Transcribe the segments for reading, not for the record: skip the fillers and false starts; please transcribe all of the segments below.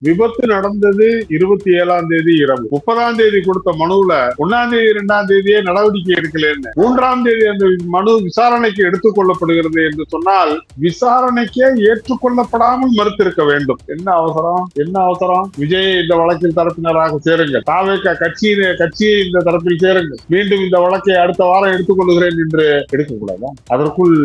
விபத்து நடந்தது 27ஆம் தேதி இரவு. 30ஆம் தேதி கொடுத்த மனுவுல 1ஆம் தேதி 2ஆம் தேதியே நடவடிக்கை எடுக்கலன்னு, 3ஆம் தேதி அந்த மனு விசாரணைக்கு எடுத்துக் கொள்ளப்படுகிறது என்று சொன்னால் விசாரணைக்கே ஏற்றுக்கொள்ளப்படாமல் மறுத்திருக்க வேண்டும். என்ன அவசரம்? என்ன அவசரம்? விஜய் இந்த வழக்கில் தரப்பினராக சேருங்கள், தாவேக கட்சியை இந்த தரப்பில் சேருங்கள், மீண்டும் இந்த வழக்கை அடுத்த வாரம் எடுத்துக் கொள்கிறேன் என்று எடுக்கக்கூடாதா? அதற்குள்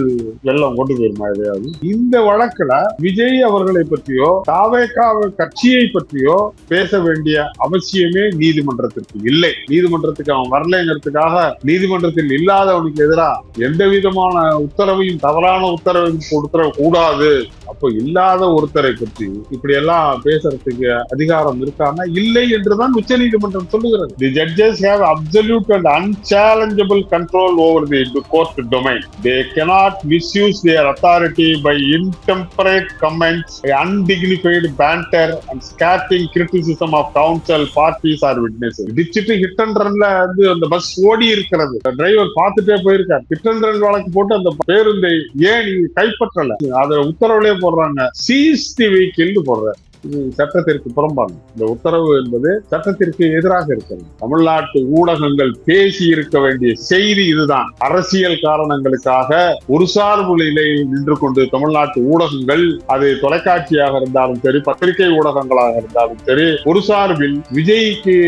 வெள்ளம் கொண்டு போயிருமா எதையாவது? இந்த வழக்குல விஜய் அவர்களை பற்றியோ தாவேக கட்சியை பற்றியோ பேச வேண்டிய அவசியமே நீதிமன்றத்திற்கு இல்லை. நீதிமன்றத்துக்கு அவன் வரலைங்கிறதுக்காக நீதிமன்றத்தில் இல்லாதவனுக்கு எதிராக எந்த விதமான உத்தரவையும், தவறான உத்தரவையும் கொடுத்துட கூடாது. அப்போ இல்லாத ஒருத்தரை பற்றி இப்படி எல்லாம் பேசுறதுக்கு அதிகாரம் இருக்காம இல்லை என்றுதான் உச்ச நீதிமன்றம் சொல்லுகிறது. The judges have absolute and unchallengeable control over the court domain. They cannot misuse their authority by intemperate comments, undignified banter and scathing criticism of counsel, parties or witnesses. இடிச்சிட்டு ஹிட் அண்ட் ரன்ல வந்து அந்த bus ஓடி இருக்கிறது, driver பார்த்துட்டே போயிருக்காரு. Hit and run வழக்கு போட்டு அந்த பேருந்தை ஏன் கைப்பற்றல, அதை உத்தரவுலே போடுறாங்க, சீஸ் தி வெஹிக்கிள் போடுறாரு. இது சட்டத்திற்கு புறம்பான இந்த உத்தரவு என்பது சட்டத்திற்கு எதிராக இருக்கிறது. தமிழ்நாட்டு ஊடகங்கள் பேசி இருக்க வேண்டிய செய்தி இதுதான். அரசியல் காரணங்களுக்காக ஒரு சார்பு நிலையில் நின்று கொண்டு தமிழ்நாட்டு ஊடகங்கள், அது தொலைக்காட்சியாக இருந்தாலும் சரி, பத்திரிகை ஊடகங்களாக இருந்தாலும் சரி, ஒரு சார்பில் விஜய்க்கு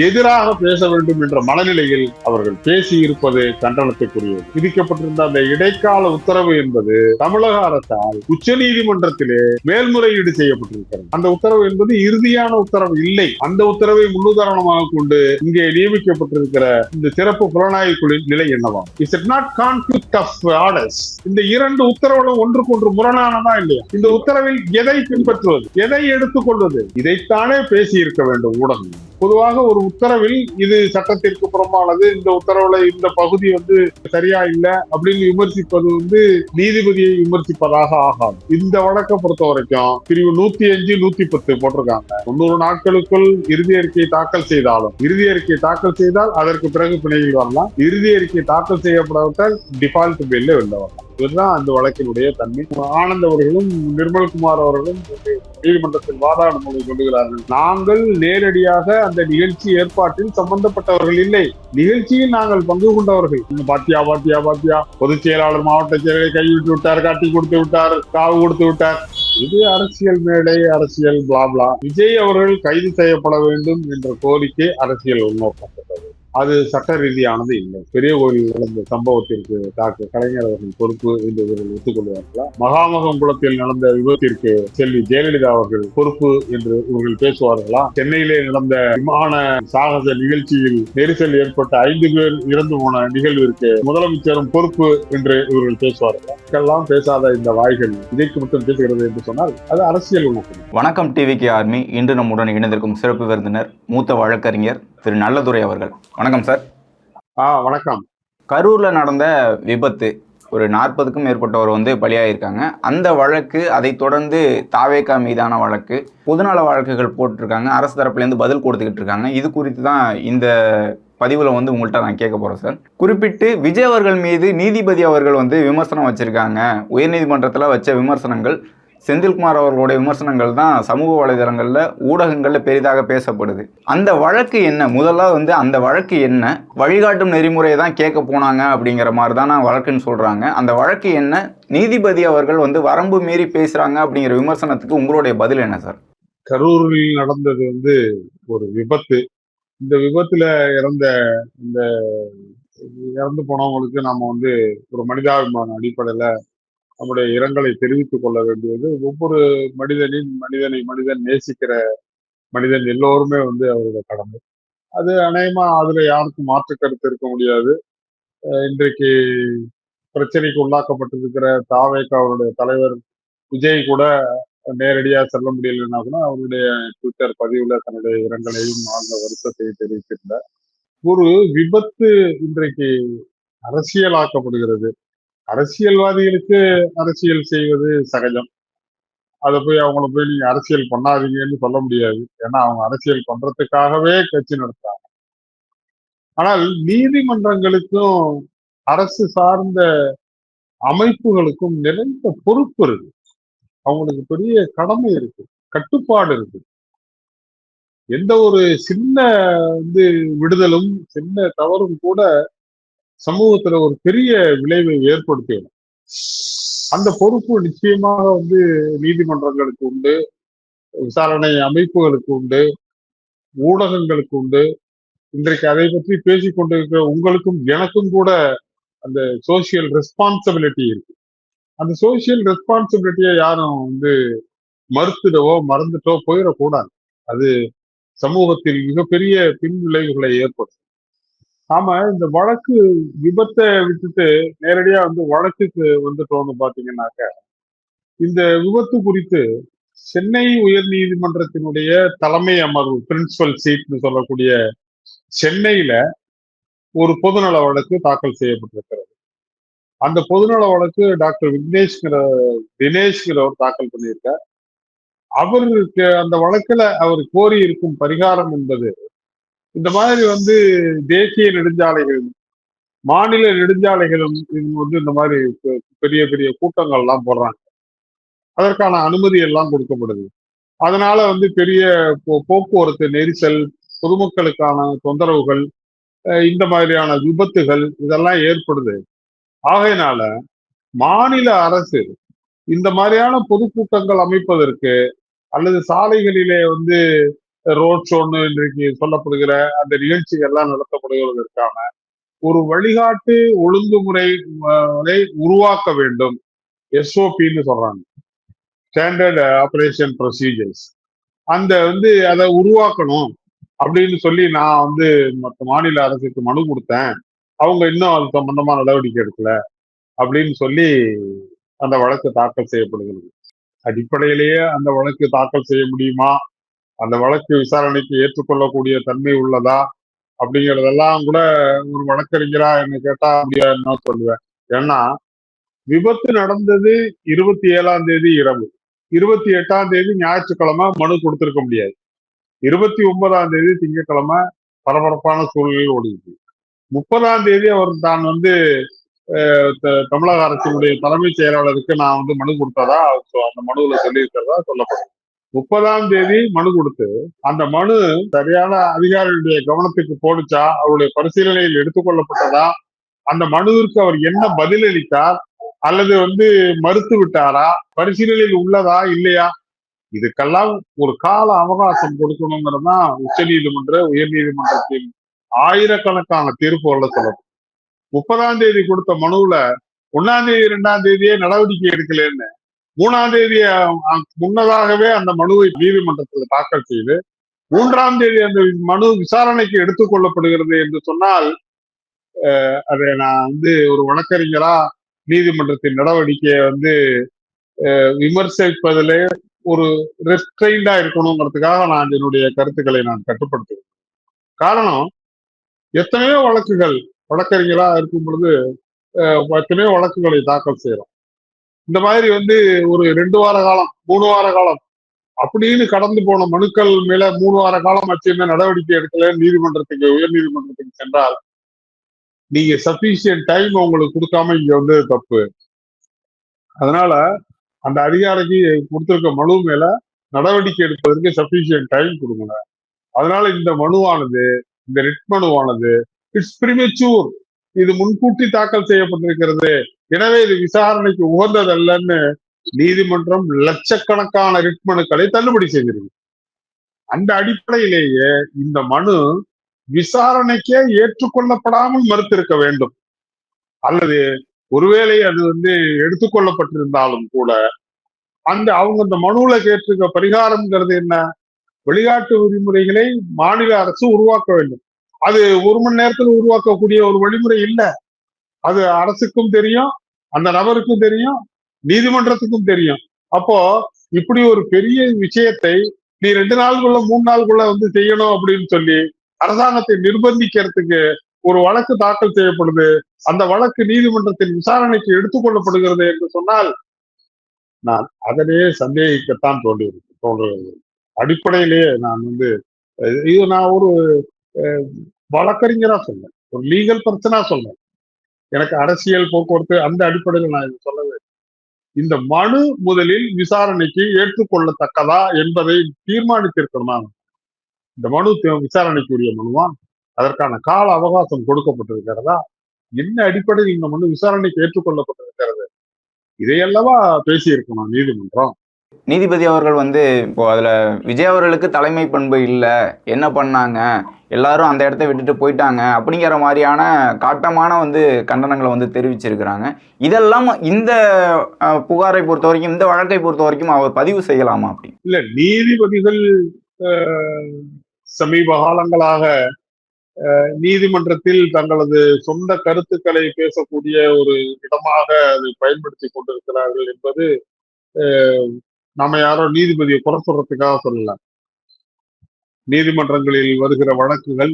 எதிராக பேச வேண்டும் என்ற மனநிலையில் அவர்கள் பேசி இருப்பது கண்டனத்துக்குரியது. விதிக்கப்பட்டிருந்த அந்த இடைக்கால உத்தரவு என்பது தமிழக அரசால் உச்ச நீதிமன்றத்திலே மேல்முறையீடு செய்யப்பட்டிருக்கிறது. அந்த உத்தரவு என்பது இறுதியான உத்தரவு இல்லை. அந்த உத்தரவை முன்னுதாரணமாக கொண்டு இங்கே நியமிக்கப்பட்டிருக்கிற இந்த சிறப்பு புலனாய்வு குழுவின் நிலை என்னவா? Is it not conflict of orders? இந்த இரண்டு உத்தரவுகளும் ஒன்றுக்கு ஒன்று முரணானதா இல்லையா? இந்த உத்தரவில் எதை பின்பற்றுவது, எதை எடுத்துக்கொள்வது, இதைத்தானே பேசி இருக்க வேண்டும் ஊடகம். பொதுவாக ஒரு உத்தரவில் இது சட்டத்திற்கு புறம்பானது, இந்த உத்தரவுல இந்த பகுதி வந்து சரியா இல்லை அப்படின்னு விமர்சிப்பது வந்து நீதிபதியை விமர்சிப்பதாக ஆகாது. இந்த வழக்கை பொறுத்த வரைக்கும் பிரிவு 105, 110 போட்டிருக்காங்க. 90 நாட்களுக்குள் இறுதி அறிக்கையை தாக்கல் செய்தாலும், இறுதி அறிக்கை தாக்கல் செய்தால் அதற்கு பிறகு பிணையில் வரலாம், இறுதி அறிக்கை தாக்கல் செய்யப்படாவிட்டால் டிஃபால்ட் பெயில்ல வெளில வரலாம். இதுதான் அந்த வழக்கினுடைய தன்மை. ஆனந்த் அவர்களும் நிர்மல்குமார் அவர்களும் நீதிமன்றத்தில் வாதாடும் போது சொல்லுகிறார்கள், நாங்கள் நேரடியாக அந்த நிகழ்ச்சி ஏற்பாட்டில் சம்பந்தப்பட்டவர்கள் இல்லை, நிகழ்ச்சியில் நாங்கள் பங்கு கொண்டவர்கள். பாத்தியா பாத்தியா பாத்தியா, பொதுச் செயலாளர் மாவட்ட செயலை கைவிட்டு விட்டார், காட்டி கொடுத்து விட்டார், காவு கொடுத்து விட்டார். இது அரசியல் மேடை, அரசியல் பிளாப்லா. விஜய் அவர்கள் கைது செய்யப்பட வேண்டும் என்ற கோரிக்கை அரசியல் உள்நோக்கப்பட்டது. அது சட்ட ரீதியானது இல்லை. பெரிய கோயில் நடந்த சம்பவத்திற்கு டாக்டர் கலைஞர் அவர்கள் பொறுப்பு என்று இவர்கள் ஒத்துக்கொள்வார்களா? மகாமகம் குளத்தில் நடந்த விபத்திற்கு செல்வி ஜெயலலிதா அவர்கள் பொறுப்பு என்று இவர்கள் பேசுவார்களா? சென்னையிலே நடந்த விமான சாகச நிகழ்ச்சியில் நெரிசல் ஏற்பட்ட 5 பேர் இறந்து போன நிகழ்விற்கு முதலமைச்சரும் பொறுப்பு என்று இவர்கள் பேசுவார்களா? எல்லாம் பேசாத இந்த வாய்கள் இதற்கு மட்டும் பேசுகிறது என்று சொன்னால் அது அரசியல் உணர்வு. வணக்கம் டிவிகே ஆர்மி. இன்று நம்முடன் இணைந்திருக்கும் சிறப்பு விருந்தினர் மூத்த வழக்கறிஞர் திரு நல்லதுரை அவர்கள். வணக்கம் சார். வணக்கம். கரூர்ல நடந்த விபத்து, ஒரு 40க்கும் மேற்பட்டவர் வந்து பலியாயிருக்காங்க. அந்த வழக்கு, அதை தொடர்ந்து தாவேகா மீதான வழக்கு, பொதுநல வழக்குகள் போட்டிருக்காங்க. அரசு தரப்புலேருந்து பதில் கொடுத்துக்கிட்டு இருக்காங்க. இது குறித்து தான் இந்த பதிவில் வந்து உங்கள்கிட்ட நான் கேட்க போகிறேன் சார். குறிப்பிட்டு விஜய் அவர்கள் மீது நீதிபதி அவர்கள் வந்து விமர்சனம் வச்சுருக்காங்க. உயர்நீதிமன்றத்தில் வச்ச விமர்சனங்கள், செந்தில்குமார் அவர்களுடைய விமர்சனங்கள் தான் சமூக வலைதளங்களில், ஊடகங்களில் பெரிதாக பேசப்படுது. அந்த வழக்கு என்ன? முதல்ல வந்து அந்த வழக்கு என்ன? வழிகாட்டும் நெறிமுறையை தான் கேட்க போனாங்க அப்படிங்கிற மாதிரி தான் வழக்குன்னு சொல்கிறாங்க. அந்த வழக்கு என்ன? நீதிபதி அவர்கள் வந்து வரம்பு மீறி பேசுகிறாங்க அப்படிங்கிற விமர்சனத்துக்கு உங்களுடைய பதில் என்ன சார்? கரூரில் நடந்தது வந்து ஒரு விபத்து. இந்த விபத்துல இறந்து போனவங்களுக்கு நாம வந்து ஒரு மனிதாபிமான அடிப்படையில நம்முடைய இரங்கலை தெரிவித்துக் கொள்ள வேண்டியது ஒவ்வொரு மனிதன் நேசிக்கிற மனிதன் எல்லோருமே வந்து அவரோட கடமை. அது அநேகமா அதுல யாருக்கும் மாற்று கருத்து இருக்க முடியாது. இன்றைக்கு பிரச்சனைக்கு உள்ளாக்கப்பட்டிருக்கிற தாவேக அவருடைய தலைவர் விஜய் கூட நேரடியா செல்ல முடியலைன்னா கூட அவருடைய ட்விட்டர் பதிவுல தன்னுடைய இரங்கலையும் ஆழ்ந்த வருத்தத்தையும் தெரிவித்திருந்தார். ஒரு விபத்து இன்றைக்கு அரசியலாக்கப்படுகிறது. அரசியல்வாதிகளுக்கு அரசியல் செய்வது சகஜம். அதை போய் அவங்கள போய் நீங்க அரசியல் பண்ணாதீங்கன்னு சொல்ல முடியாது. ஏன்னா அவங்க அரசியல் பண்றதுக்காகவே கட்சி நடத்துறாங்க. ஆனால் நீதிமன்றங்களுக்கும் அரசு சார்ந்த அமைப்புகளுக்கும் நிறைந்த பொறுப்பு இருக்கு. அவங்களுக்கு பெரிய கடமை இருக்கு, கட்டுப்பாடு இருக்கு. எந்த ஒரு சின்ன வந்து விடுதலும் சின்ன தவறும் கூட சமூகத்துல ஒரு பெரிய விளைவை ஏற்படுத்திடும். அந்த பொறுப்பு நிச்சயமாக வந்து நீதிமன்றங்களுக்கு உண்டு, விசாரணை அமைப்புகளுக்கு உண்டு, ஊடகங்களுக்கு உண்டு. இன்றைக்கு அதை பற்றி பேசிக் கொண்டிருக்கிற உங்களுக்கும் எனக்கும் கூட அந்த சோசியல் ரெஸ்பான்சிபிலிட்டி இருக்கு. அந்த சோசியல் ரெஸ்பான்சிபிலிட்டியை யாரும் வந்து மறுத்துடவோ மறந்துட்டோ போயிடக்கூடாது. அது சமூகத்தில் மிகப்பெரிய பின் விளைவுகளை ஏற்படும். நாம இந்த வழக்கு விபத்தை விட்டுட்டு நேரடியா வந்து வழக்குக்கு வந்துட்டோம்னு பாத்தீங்கன்னாக்க, இந்த விபத்து குறித்து சென்னை உயர்நீதிமன்றத்தினுடைய தலைமை அமர்வு பிரின்சிபல் சீட்னு சொல்லக்கூடிய சென்னையில ஒரு பொதுநல வழக்கு தாக்கல் செய்யப்பட்டிருக்கிறது. அந்த பொதுநல வழக்கு டாக்டர் தினேஷ்ங்கிறவர் தாக்கல் பண்ணியிருக்கார். அவருக்கு அந்த வழக்குல அவர் கோரி இருக்கும் பரிகாரம் என்பது, இந்த மாதிரி வந்து தேசிய நெடுஞ்சாலைகள், மாநில நெடுஞ்சாலைகளும் இது வந்து இந்த மாதிரி பெரிய பெரிய கூட்டங்கள் எல்லாம் போடுறாங்க. அதற்கான அனுமதி எல்லாம் கொடுக்கப்படுது. அதனால வந்து பெரிய போக்குவரத்து நெரிசல், பொதுமக்களுக்கான தொந்தரவுகள், இந்த மாதிரியான விபத்துகள் இதெல்லாம் ஏற்படுது. ஆகையினால மாநில அரசு இந்த மாதிரியான பொதுக்கூட்டங்கள் அமைப்பதற்கு அல்லது சாலைகளிலே வந்து ரோட் ஷோன்னு இன்றைக்கு சொல்லப்படுகிற அந்த நிகழ்ச்சிகள் எல்லாம் நடத்தப்படுவதற்கான ஒரு வழிகாட்டு ஒழுங்குமுறை உருவாக்க வேண்டும். எஸ்ஓபின்னு சொல்றாங்க, ஸ்டாண்டர்ட் ஆபரேஷன் ப்ரொசீஜர்ஸ். அந்த வந்து அதை உருவாக்கணும் அப்படின்னு சொல்லி நான் வந்து மற்ற மாநில அரசுக்கு மனு கொடுத்தேன். அவங்க இன்னும் அது சம்பந்தமா நடவடிக்கை எடுக்கல அப்படின்னு சொல்லி அந்த வழக்கு தாக்கல் செய்யப்படுகிறது. அடிப்படையிலேயே அந்த வழக்கு தாக்கல் செய்ய முடியுமா, அந்த வழக்கு விசாரணைக்கு ஏற்றுக்கொள்ளக்கூடிய தன்மை உள்ளதா அப்படிங்கிறதெல்லாம் கூட ஒரு வழக்கறிஞரா என்ன கேட்டா முடியாதுன்னு தான் சொல்லுவேன். ஏன்னா விபத்து நடந்தது 27ஆம் தேதி இரவு, 28ஆம் தேதி ஞாயிற்றுக்கிழமை மனு கொடுத்திருக்க முடியாது. 29ஆம் தேதி திங்கட்கிழமை பரபரப்பான சூழ்நிலையில் ஓடிச்சு. 30ஆம் தேதி அவர் தான் வந்து தமிழக அரசினுடைய தலைமைச் செயலாளருக்கு நான் வந்து மனு கொடுத்ததா அந்த மனுவில் சொல்லியிருக்கிறதா சொல்லப்படும். 30ஆம் தேதி மனு கொடுத்து அந்த மனு சரியான அதிகாரிகளுடைய கவனத்துக்கு போனுச்சா, அவருடைய பரிசீலனையில் எடுத்துக்கொள்ளப்பட்டதா, அந்த மனுவிற்கு அவர் என்ன பதிலளித்தார் அல்லது வந்து மறுத்து விட்டாரா, பரிசீலனையில் உள்ளதா இல்லையா, இதுக்கெல்லாம் ஒரு கால அவகாசம் கொடுக்கணுங்கிறது தான் உச்ச நீதிமன்ற உயர் நீதிமன்றத்தின் ஆயிரக்கணக்கான தீர்ப்புகளை சொல்லணும். 30ஆம் தேதி கொடுத்த மனுவுல 1ஆம் தேதி 2ஆம் தேதியே நடவடிக்கை எடுக்கலன்னு 3ஆம் தேதி முன்னதாகவே அந்த மனுவை நீதிமன்றத்தில் தாக்கல் செய்து 3ஆம் தேதி அந்த மனு விசாரணைக்கு எடுத்துக்கொள்ளப்படுகிறது என்று சொன்னால், அதை நான் வந்து ஒரு வழக்கறிஞரா நீதிமன்றத்தின் நடவடிக்கையை வந்து விமர்சிப்பதிலே ஒரு ரெஸ்ட்ரெயின்டா இருக்கணுங்கிறதுக்காக நான் என்னுடைய கருத்துக்களை நான் கட்டுப்படுத்துவேன். காரணம், எத்தனையோ வழக்குகள் வழக்கறிஞரா இருக்கும் பொழுது எத்தனையோ வழக்குகளை தாக்கல் செய்யறோம். இந்த மாதிரி வந்து ஒரு 2 வார காலம் 3 வார காலம் அப்படின்னு கடந்து போன மனுக்கள் மேல 3 வார காலம் வச்சுமே நடவடிக்கை எடுக்கல நீதிமன்றத்துக்கு உயர் நீதிமன்றத்துக்கு சென்றால், நீங்க சபிஷியன்ட் டைம் உங்களுக்கு கொடுக்காம இங்க வந்து தப்பு. அதனால அந்த அதிகாரிக்கு கொடுத்திருக்க மனு மேல நடவடிக்கை எடுப்பதற்கு சபிஷியன்ட் டைம் கொடுங்க. அதனால இந்த மனுவானது, இந்த ரிட் மனுவானது இட்ஸ் பிரிமெச்சூர், இது முன்கூட்டி தாக்கல் செய்யப்பட்டிருக்கிறது, எனவே இது விசாரணைக்கு உகந்ததல்லன்னு நீதிமன்றம் லட்சக்கணக்கான ரிட் மனுக்களை தள்ளுபடி செய்திருக்கு. அந்த அடிப்படையிலேயே இந்த மனு விசாரணைக்கே ஏற்றுக்கொள்ளப்படாமல் மறுத்திருக்க வேண்டும். அல்லது ஒருவேளை அது வந்து எடுத்துக்கொள்ளப்பட்டிருந்தாலும் கூட அவங்க இந்த மனுவுல கேட்டிருக்க பரிகாரம்ங்கிறது என்ன, வெளிநாட்டு விதிமுறைகளை மாநில அரசு உருவாக்க வேண்டும். அது 1 மணி நேரத்தில் உருவாக்கக்கூடிய ஒரு வழிமுறை இல்லை. அது அரசுக்கும் தெரியும், அந்த நபருக்கும் தெரியும், நீதிமன்றத்துக்கும் தெரியும். அப்போ இப்படி ஒரு பெரிய விஷயத்தை நீ 2 நாளுக்குள்ள 3 நாளுக்குள்ள வந்து செய்யணும் அப்படின்னு சொல்லி அரசாங்கத்தை நிர்பந்திக்கிறதுக்கு ஒரு வழக்கு தாக்கல் செய்யப்படுது. அந்த வழக்கு நீதிமன்றத்தின் விசாரணைக்கு எடுத்துக்கொள்ளப்படுகிறது என்று சொன்னால் நான் அதனையே சந்தேகிக்கத்தான் தோன்றுகிறது. அடிப்படையிலேயே நான் வந்து இது நான் ஒரு வழக்கறிஞரா சொன்னேன், ஒரு லீகல் பர்சனா சொன்னேன். எனக்கு அரசியல் போக்குவரத்து அந்த அடிப்படையில் நான் இது சொல்லவே. இந்த மனு முதலில் விசாரணைக்கு ஏற்றுக்கொள்ளத்தக்கதா என்பதை தீர்மானித்திருக்கணும். இந்த மனு விசாரணைக்குரிய மனுவா? அதற்கான கால அவகாசம் கொடுக்கப்பட்டிருக்கிறதா? என்ன அடிப்படையில் இந்த மனு விசாரணைக்கு ஏற்றுக்கொள்ளப்பட்டிருக்கிறது? இதையல்லவா பேசியிருக்கணும் நீதிமன்றம். நீதிபதி அவர்கள் வந்து இப்போ அதுல விஜய் அவர்களுக்கு தலைமை பண்பு இல்லை, என்ன பண்ணாங்க, எல்லாரும் அந்த இடத்த விட்டுட்டு போயிட்டாங்க அப்படிங்கிற மாதிரியான காட்டமான வந்து கண்டனங்களை வந்து தெரிவிச்சிருக்கிறாங்க. இதெல்லாம் இந்த புகாரை பொறுத்த வரைக்கும், இந்த வழக்கை பொறுத்த வரைக்கும் அவர் பதிவு செய்யலாமா அப்படி? இல்ல, நீதிபதிகள் அஹ், சமீப காலங்களாக நீதிமன்றத்தில் தங்களது சொந்த கருத்துக்களை பேசக்கூடிய ஒரு இடமாக அதை பயன்படுத்தி கொண்டிருக்கிறார்கள் என்பது நம்ம யாரோ நீதிபதியை குறை சொல்றதுக்காக சொல்லல. நீதிமன்றங்களில் வருகிற வழக்குகள்,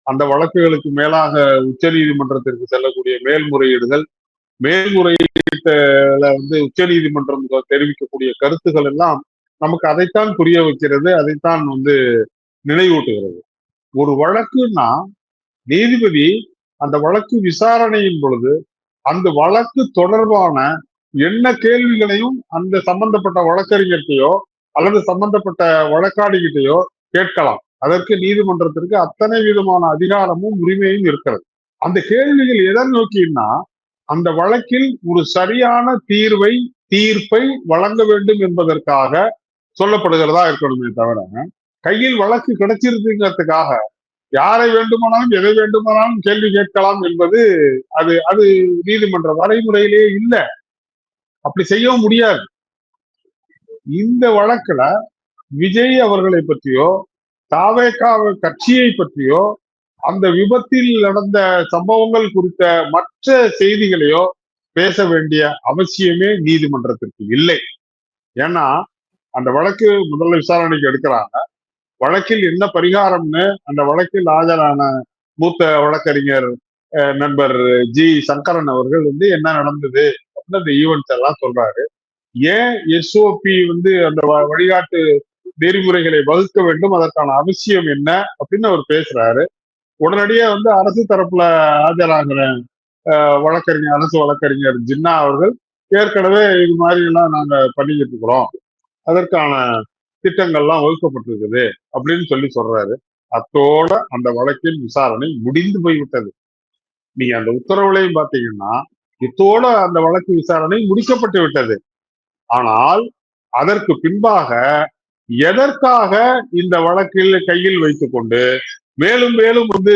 அந்த வழக்குகளுக்கு மேலாக உச்ச நீதிமன்றத்திற்கு செல்லக்கூடிய மேல்முறையீடுகள், மேல்முறையீட்டுல வந்து உச்ச நீதிமன்றம் தெரிவிக்கக்கூடிய கருத்துக்கள் எல்லாம் நமக்கு அதைத்தான் புரிய வைக்கிறது, அதைத்தான் வந்து நினைவூட்டுகிறது. ஒரு வழக்குன்னா நீதிபதி அந்த வழக்கு விசாரணையின் பொழுது அந்த வழக்கு தொடர்பான என்ன கேள்விகளையும் அந்த சம்பந்தப்பட்ட வழக்கறிஞர்கிட்டயோ அல்லது சம்பந்தப்பட்ட வழக்காடிகிட்டயோ கேட்கலாம். அதற்கு நீதிமன்றத்திற்கு அத்தனை விதமான அதிகாரமும் உரிமையும் இருக்கிறது. அந்த கேள்விகள் எதை நோக்கினா அந்த வழக்கில் ஒரு சரியான தீர்ப்பை வழங்க வேண்டும் என்பதற்காக சொல்லப்படுகிறதா இருக்கணுமே தவிர, கையில் வழக்கு கிடைச்சிருக்குங்கிறதுக்காக யாரை வேண்டுமானாலும் எதை வேண்டுமானாலும் கேள்வி கேட்கலாம் என்பது அது அது நீதிமன்ற வரைமுறையிலேயே இல்லை. அப்படி செய்யவும் முடியாது. இந்த வழக்குல விஜய் அவர்களை பற்றியோ தாவேகா கட்சியை பற்றியோ அந்த விபத்தில் நடந்த சம்பவங்கள் குறித்த மற்ற செய்திகளையோ பேச வேண்டிய அவசியமே நீதிமன்றத்திற்கு இல்லை. ஏன்னா அந்த வழக்கு முதல்ல விசாரணைக்கு எடுக்கிறாங்க. வழக்கில் என்ன பரிகாரம்னு அந்த வழக்கில் ஆஜரான மூத்த வழக்கறிஞர் நண்பர் ஜி சங்கரன் அவர்கள் வந்து என்ன நடந்தது அப்படின்னு அந்த ஈவெண்ட்ஸ் எல்லாம் சொல்றாரு. ஏன் எஸ்ஓபி வந்து அந்த வழிகாட்டு நெறிமுறைகளை வகுக்க வேண்டும், அதற்கான அவசியம் என்ன அப்படின்னு அவர் பேசுறாரு. உடனடியே வந்து அரசு தரப்புல ஆஜராகிற அரசு வழக்கறிஞர் ஜின்னா அவர்கள் ஏற்கனவே இது மாதிரி எல்லாம் நாங்க பண்ணிக்கிட்டு இருக்கிறோம், அதற்கான திட்டங்கள்லாம் வகுக்கப்பட்டிருக்குது அப்படின்னு சொல்றாரு. அத்தோட அந்த வழக்கின் விசாரணை முடிந்து போய்விட்டது. நீங்க அந்த உத்தரவுலையும் பாத்தீங்கன்னா இத்தோட அந்த வழக்கு விசாரணை முடிக்கப்பட்டு விட்டது. ஆனால் அதற்கு பின்பாக எதற்காக இந்த வழக்கில் கையில் வைத்துக் கொண்டு மேலும் மேலும் வந்து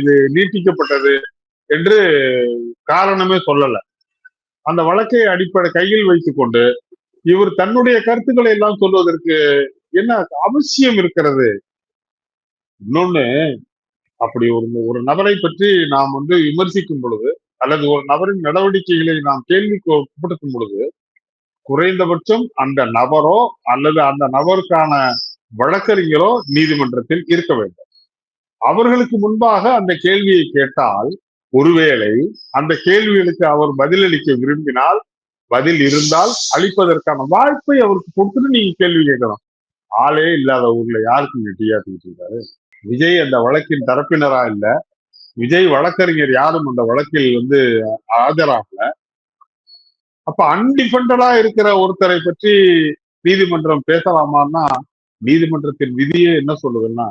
இது நீட்டிக்கப்பட்டது என்று காரணமே சொல்லல. அந்த வழக்கை அடிப்படை கையில் வைத்துக் கொண்டு இவர் தன்னுடைய கருத்துக்களை எல்லாம் சொல்வதற்கு என்ன அவசியம் இருக்கிறது? இன்னொன்னு, அப்படி ஒரு நபரை பற்றி நாம் வந்து விமர்சிக்கும் பொழுது அல்லது ஒரு நபரின் நடவடிக்கைகளை நாம் கேள்விக்கு உட்படுத்தும் பொழுது குறைந்தபட்சம் அந்த நபரோ அல்லது அந்த நபருக்கான வழக்கறிஞரோ நீதிமன்றத்தில் இருக்க வேண்டும். அவர்களுக்கு முன்பாக அந்த கேள்வியை கேட்டால் ஒருவேளை அந்த கேள்விகளுக்கு அவர் பதிலளிக்க விரும்பினால், பதில் இருந்தால் அளிப்பதற்கான வாய்ப்பை அவருக்கு கொடுத்துட்டு நீங்க கேள்வி கேட்கணும். ஆளே இல்லாத ஊர்ல யாருக்கு நீங்க டீயாத்திட்டு இருக்காரு? விஜய் அந்த வழக்கின் தரப்பினரா இல்ல, விஜய் வழக்கறிஞர் யாரும் அந்த வழக்கில் வந்து ஆஜராகல. அப்ப அன்டிபெண்டடா இருக்கிற ஒருத்தரை பற்றி நீதிமன்றம் பேசலாமான்னா நீதிமன்றத்தின் விதியே என்ன சொல்லுதுன்னா,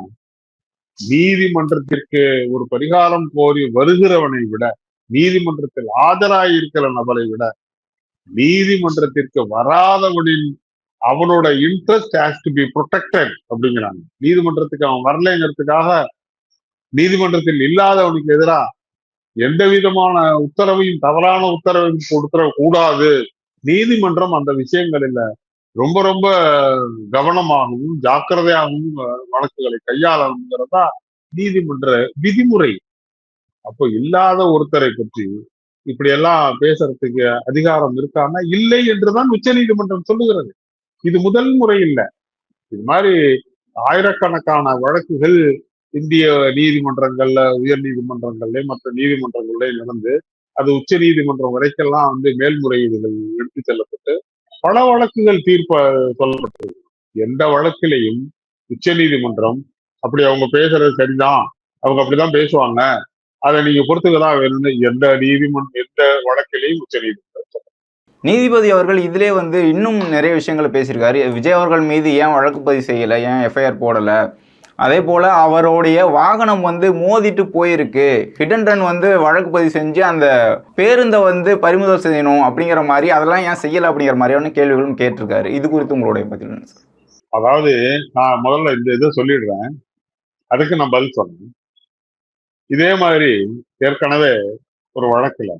நீதிமன்றத்திற்கு ஒரு பரிகாரம் கோரி வருகிறவனை விட, நீதிமன்றத்தில் ஆஜராயிருக்கிற நபரை விட, நீதிமன்றத்திற்கு வராதவனின் அவனோட interest has to be protected அப்படிங்கிறாங்க. நீதிமன்றத்துக்கு அவன் வரலைங்கிறதுக்காக நீதிமன்றத்தில் இல்லாதவனுக்கு எதிராக எந்த விதமான உத்தரவையும் தவறான உத்தரவையும் கொடுத்துட கூடாது. நீதிமன்றம் அந்த விஷயங்களில் ரொம்ப ரொம்ப கவனமாகவும் ஜாக்கிரதையாகவும் வழக்குகளை கையாளணுங்கிறதா நீதிமன்ற விதிமுறை. அப்போ இல்லாத ஒருத்தரை பற்றி இப்படி எல்லாம் பேசுறதுக்கு அதிகாரம் இருக்கான்னா இல்லை என்றுதான் உச்ச நீதிமன்றம் சொல்லுகிறது. இது முதல் முறை இல்லை. இது மாதிரி ஆயிரக்கணக்கான வழக்குகள் இந்திய நீதிமன்றங்கள்ல, உயர் நீதிமன்றங்கள்ல, மற்ற நீதிமன்றங்கள்ல நடந்து அது உச்ச நீதிமன்றம் வரைக்கெல்லாம் வந்து மேல்முறையீடுகள் எடுத்து செல்லப்பட்டு பல வழக்குகள் தீர்ப்பு சொல்லப்பட்டிருக்கு. எந்த வழக்கிலையும் உச்ச நீதிமன்றம் அப்படி அவங்க பேசுறது சரிதான், அவங்க அப்படிதான் பேசுவாங்க, அதை நீங்க பொறுத்துக்கதான் வேணும்னு எந்த வழக்கிலையும் உச்ச நீதிமன்றம் நீதிபதி அவர்கள் இதிலே வந்து இன்னும் நிறைய விஷயங்களை பேசியிருக்காரு. விஜய் அவர்கள் மீது ஏன் வழக்கு பதிவு செய்யலை, ஏன் எஃப்ஐஆர் போடலை, அதே போல அவருடைய வாகனம் வந்து மோதிட்டு போயிருக்கு, ஹிட் அண்ட் ரன் வந்து வழக்கு பதிவு செஞ்சு அந்த பேருந்தை வந்து பறிமுதல் செய்யணும் அப்படிங்கிற மாதிரி, அதெல்லாம் ஏன் செய்யல அப்படிங்கிற மாதிரியான கேள்விகளும் கேட்டிருக்காரு. இது குறித்து உங்களுடைய பதில் என்ன சார்? அதாவது நான் முதல்ல இந்த இதை சொல்லிடுறேன், அதுக்கு நான் பதில் சொன்னேன். இதே மாதிரி ஏற்கனவே ஒரு வழக்குல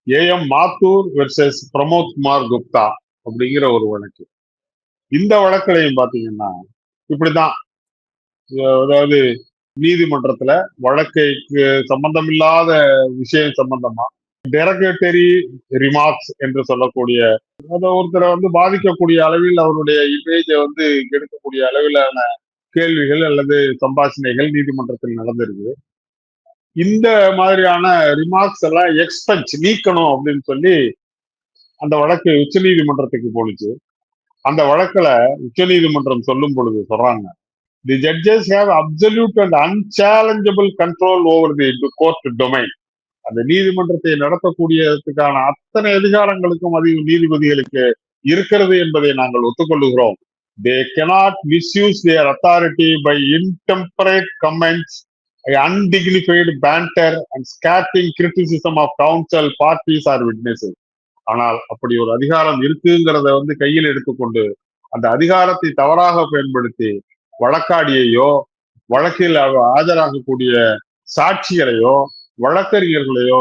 ஏஎம் மாத்தூர் வெர்சஸ் பிரமோத் குமார் குப்தா அப்படிங்கிற ஒரு வழக்கு. இந்த வழக்குலையும் பாத்தீங்கன்னா இப்படிதான், அதாவது நீதிமன்றத்துல வழக்கைக்கு சம்பந்தமில்லாத விஷயம் சம்பந்தமா டெரகேட்டரி ரிமார்க்ஸ் என்று சொல்லக்கூடிய, அதை ஒருத்தரை வந்து பாதிக்கக்கூடிய அளவில் அவருடைய இமேஜை வந்து கெடுக்கக்கூடிய அளவிலான கேள்விகள் அல்லது சம்பாஷணைகள் நீதிமன்றத்தில் நடந்திருக்கு. இந்த மாதிரியான ரிமார்க்ஸ் எல்லாம் எக்ஸ்பென்ஸ் நீக்கணும் அப்படின்னு சொல்லி அந்த வழக்கு உச்ச நீதிமன்றத்துக்கு போனுச்சு. அந்த வழக்குல உச்ச நீதிமன்றம் சொல்லும் பொழுது சொல்றாங்க, the judges have absolute and unchallengeable control over the court domain. அந்த நீதிமன்றத்தை நடத்தக்கூடியதுக்கான அத்தனை அதிகாரங்களுக்கும் நீதிபதிகளுக்கு இருக்கிறது என்பதை நாங்கள் ஒத்துக்கொள்ளுகிறோம். They cannot misuse their authority by intemperate comments, undignified banter and scathing criticism of counsel, parties or witnesses. ஆனால் அப்படி ஒரு அதிகாரம் இருக்குங்கிறத வந்து கையில் எடுத்துக்கொண்டு அந்த அதிகாரத்தை தவறாக பயன்படுத்தி வழக்காடியையோ வழக்கில் ஆஜராகக்கூடிய சாட்சிகளையோ வழக்கறிஞர்களையோ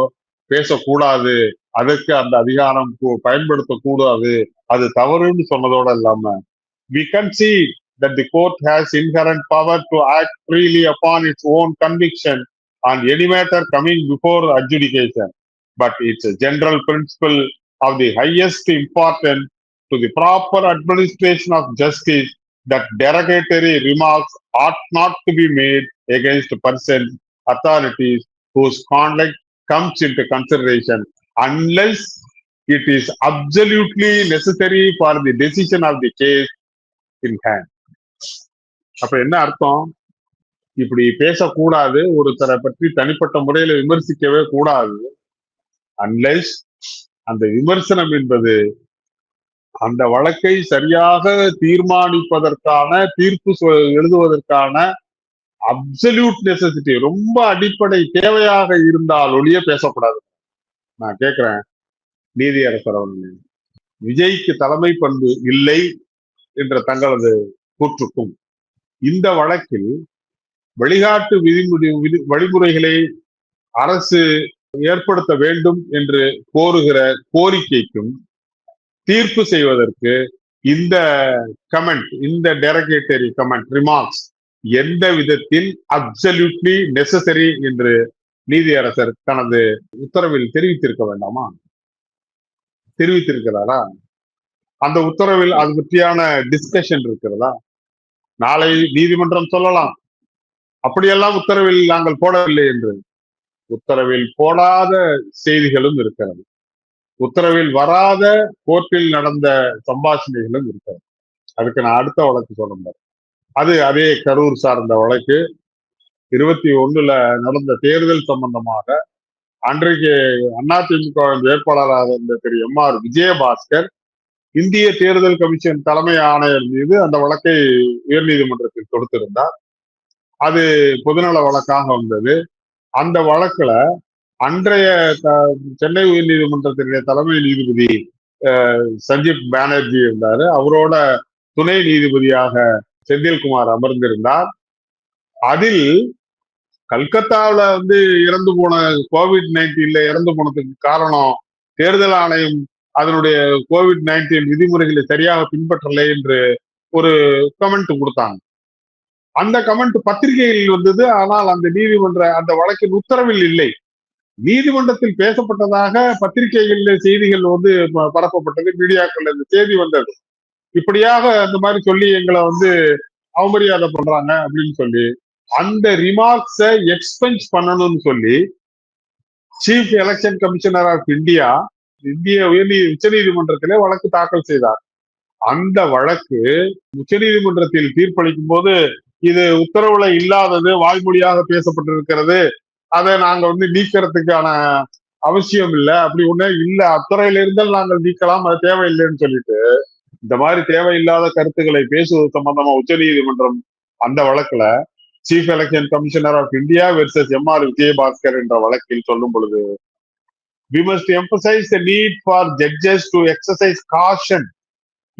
பேசக்கூடாது, அதற்கு அந்த அதிகாரம் பயன்படுத்தக்கூடாது, அது தவறுன்னு சொன்னதோட இல்லாம we concede that the court has inherent power to act freely upon its own conviction on any matter coming before adjudication, but it's a general principle of the highest importance to the proper administration of justice that derogatory remarks ought not to be made against persons, authorities whose conduct comes into consideration unless it is absolutely necessary for the decision of the case in hand. அப்ப என்ன அர்த்தம்? இப்படி பேசக்கூடாது, ஒருத்தரை பற்றி தனிப்பட்ட முறையில விமர்சிக்கவே கூடாது, அன்லெஸ் அந்த விமர்சனம் என்பது அந்த வழக்கை சரியாக தீர்மானிப்பதற்கான தீர்ப்பு எழுதுவதற்கான அப்சல்யூட் நெசசிட்டி, ரொம்ப அடிப்படை தேவையாக இருந்தால் ஒழிய பேசக்கூடாது. நான் கேட்கிறேன் நீதியரசர் அவர்களே, விஜய்க்கு தலைமை பண்பு இல்லை என்ற தங்களது கூற்றுக்கும் இந்த வழக்கில் வழிகாட்டு வழிமுறைகளை அரசு ஏற்படுத்த வேண்டும் என்று கோருகிற கோரிக்கைக்கும் தீர்ப்பு செய்வதற்கு இந்த கமெண்ட், இந்த டெரகேட்டரி கமெண்ட் ரிமார்க்ஸ் எந்த விதத்தில் அப்சல்யூட்லி நெசசரி என்று நீதியரசர் தனது உத்தரவில் தெரிவித்திருக்க வேண்டாமா? தெரிவித்திருக்கிறாரா? அந்த உத்தரவில் அது பற்றியான டிஸ்கஷன் இருக்கிறதா? நாளை நீதிமன்றம் சொல்லலாம் அப்படியெல்லாம் உத்தரவில் நாங்கள் போடவில்லை என்று. உத்தரவில் போடாத செய்திகளும் இருக்கிறது, உத்தரவில் வராத கோர்ட்டில் நடந்த சம்பாஷணைகளும் இருக்கிறது. அதுக்கு நான் அடுத்த வழக்கு சொல்ல, அது அதே கரூர் சார்ந்த வழக்கு. 21 நடந்த தேர்தல் சம்பந்தமாக அன்றைக்கு அதிமுக வேட்பாளராக இருந்த திரு எம்.ஆர். விஜயபாஸ்கர் இந்திய தேர்தல் கமிஷன் தலைமை ஆணையர் மீது அந்த வழக்கை உயர்நீதிமன்றத்தில் கொடுத்திருந்தார். அது பொதுநல வழக்காக வந்தது. அந்த வழக்குல அன்றைய சென்னை உயர்நீதிமன்றத்தினுடைய தலைமை நீதிபதி சஞ்சீப் பானர்ஜி இருந்தாரு, அவரோட துணை நீதிபதியாக செந்தில்குமார் அமர்ந்திருந்தார். அதில் கல்கத்தாவில வந்து இறந்து போன கோவிட்-19 இறந்து போனதுக்கு காரணம் தேர்தல் ஆணையம் அதனுடைய கோவிட்-19 விதிமுறைகளை சரியாக பின்பற்றலை என்று ஒரு கமெண்ட் கொடுத்தாங்க. அந்த கமெண்ட் பத்திரிகைகளில் வந்தது, ஆனால் அந்த அந்த வழக்கின் உத்தரவில் இல்லை. நீதிமன்றத்தில் பேசப்பட்டதாக பத்திரிகைகளில் செய்திகள் வந்து பரப்பப்பட்டது, மீடியாக்கள் இந்த செய்தி வந்தது. இப்படியாக அந்த மாதிரி சொல்லி எங்களை வந்து அவமரியாதை பண்றாங்க அப்படின்னு சொல்லி அந்த ரிமார்க்ஸை எக்ஸ்பென்ஸ் பண்ணணும்னு சொல்லி chief election commissioner of India இந்திய உச்ச நீதிமன்றத்திலே வழக்கு தாக்கல் செய்தார். அந்த வழக்கு உச்ச நீதிமன்றத்தில் தீர்ப்பளிக்கும் போது இது உத்தரவுல இல்லாதது, வாய்மொழியாக பேசப்பட்டிருக்கிறது, அதை நாங்க வந்து நீக்கிறதுக்கான அவசியம் இல்லை, அப்படி ஒண்ணு இல்ல, அத்துறையில இருந்தால் நாங்கள் நீக்கலாம், அது தேவையில்லைன்னு சொல்லிட்டு இந்த மாதிரி தேவையில்லாத கருத்துக்களை பேசுவது சம்பந்தமா உச்ச நீதிமன்றம் அந்த வழக்குல chief election commissioner of India versus MR Vijayabaskar என்ற வழக்கில் சொல்லும் பொழுது, we must emphasize the need for judges to exercise caution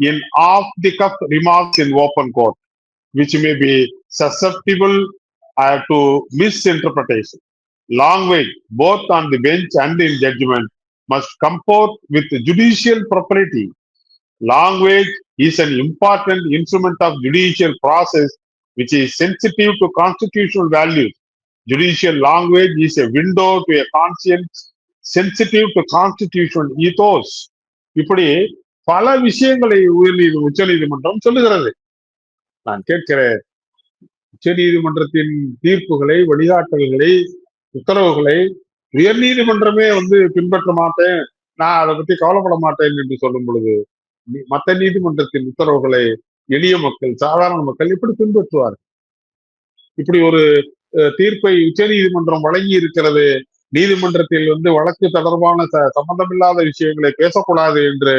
in off-the-cuff remarks in open court, which may be susceptible to misinterpretation. Language, both on the bench and in judgment, must comport with judicial propriety. Language is an important instrument of judicial process which is sensitive to constitutional values. Judicial language is a window to a conscience sensitive to constitutional ethos. இப்படி பல விஷயங்களை உச்ச நீதிமன்றம் சொல்லுகிறது. நான் கேட்கிறேன், உச்ச நீதிமன்றத்தின் தீர்ப்புகளை, வழிகாட்டல்களை, உத்தரவுகளை உயர் நீதிமன்றமே பின்பற்ற மாட்டேன், நான் அதை பத்தி கவலைப்பட மாட்டேன் என்று சொல்லும் பொழுது, மற்ற நீதிமன்றத்தின் உத்தரவுகளை எளிய மக்கள், சாதாரண மக்கள் எப்படி பின்பற்றுவார்? இப்படி ஒரு தீர்ப்பை உச்ச நீதிமன்றம் வழங்கி இருக்கிறது, நீதிமன்றத்தில் வழக்கு தொடர்பான சம்பந்தமில்லாத விஷயங்களை பேசக்கூடாது என்று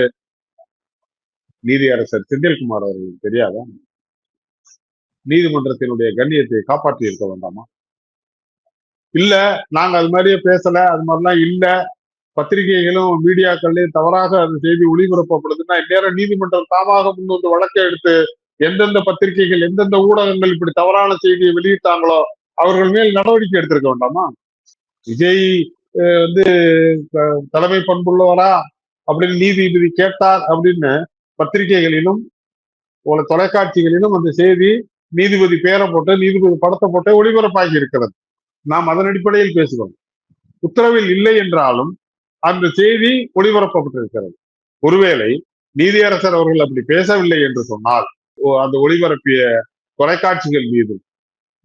நீதியரசர் செந்தில்குமார் அவர்களுக்கு தெரியாதா? நீதிமன்றத்தினுடைய கண்ணியத்தை காப்பாற்றி இருக்க வேண்டாமா? இல்ல, நாங்க அது மாதிரியே பேசல, அது மாதிரிலாம் இல்ல, பத்திரிகைகளும் மீடியாக்கள்லயும் தவறாக அந்த செய்தி ஒளிபரப்பப்படுதுன்னா, இந்நேரம் நீதிமன்றம் தாமாக முன்வந்து வழக்கை எடுத்து எந்தெந்த பத்திரிகைகள், எந்தெந்த ஊடகங்கள் இப்படி தவறான செய்தியை வெளியிட்டாங்களோ அவர்கள் மேல் நடவடிக்கை எடுத்திருக்க வேண்டாமா? விஜய் தலைமை பண்புள்ளவரா அப்படின்னு நீதிபதி கேட்டார் அப்படின்னு பத்திரிகைகளிலும் தொலைக்காட்சிகளிலும் அந்த செய்தி நீதிபதி பேரை போட்டு, நீதிபதி படத்தை போட்டு ஒளிபரப்பாகி இருக்கிறது. நாம் அதன் அடிப்படையில் பேசுகிறோம். உத்தரவில் இல்லை என்றாலும் அந்த செய்தி ஒளிபரப்பப்பட்டிருக்கிறது. ஒருவேளை நீதியரசர் அவர்கள் அப்படி பேசவில்லை என்று சொன்னால், அந்த ஒளிபரப்பிய தொலைக்காட்சிகள் மீதும்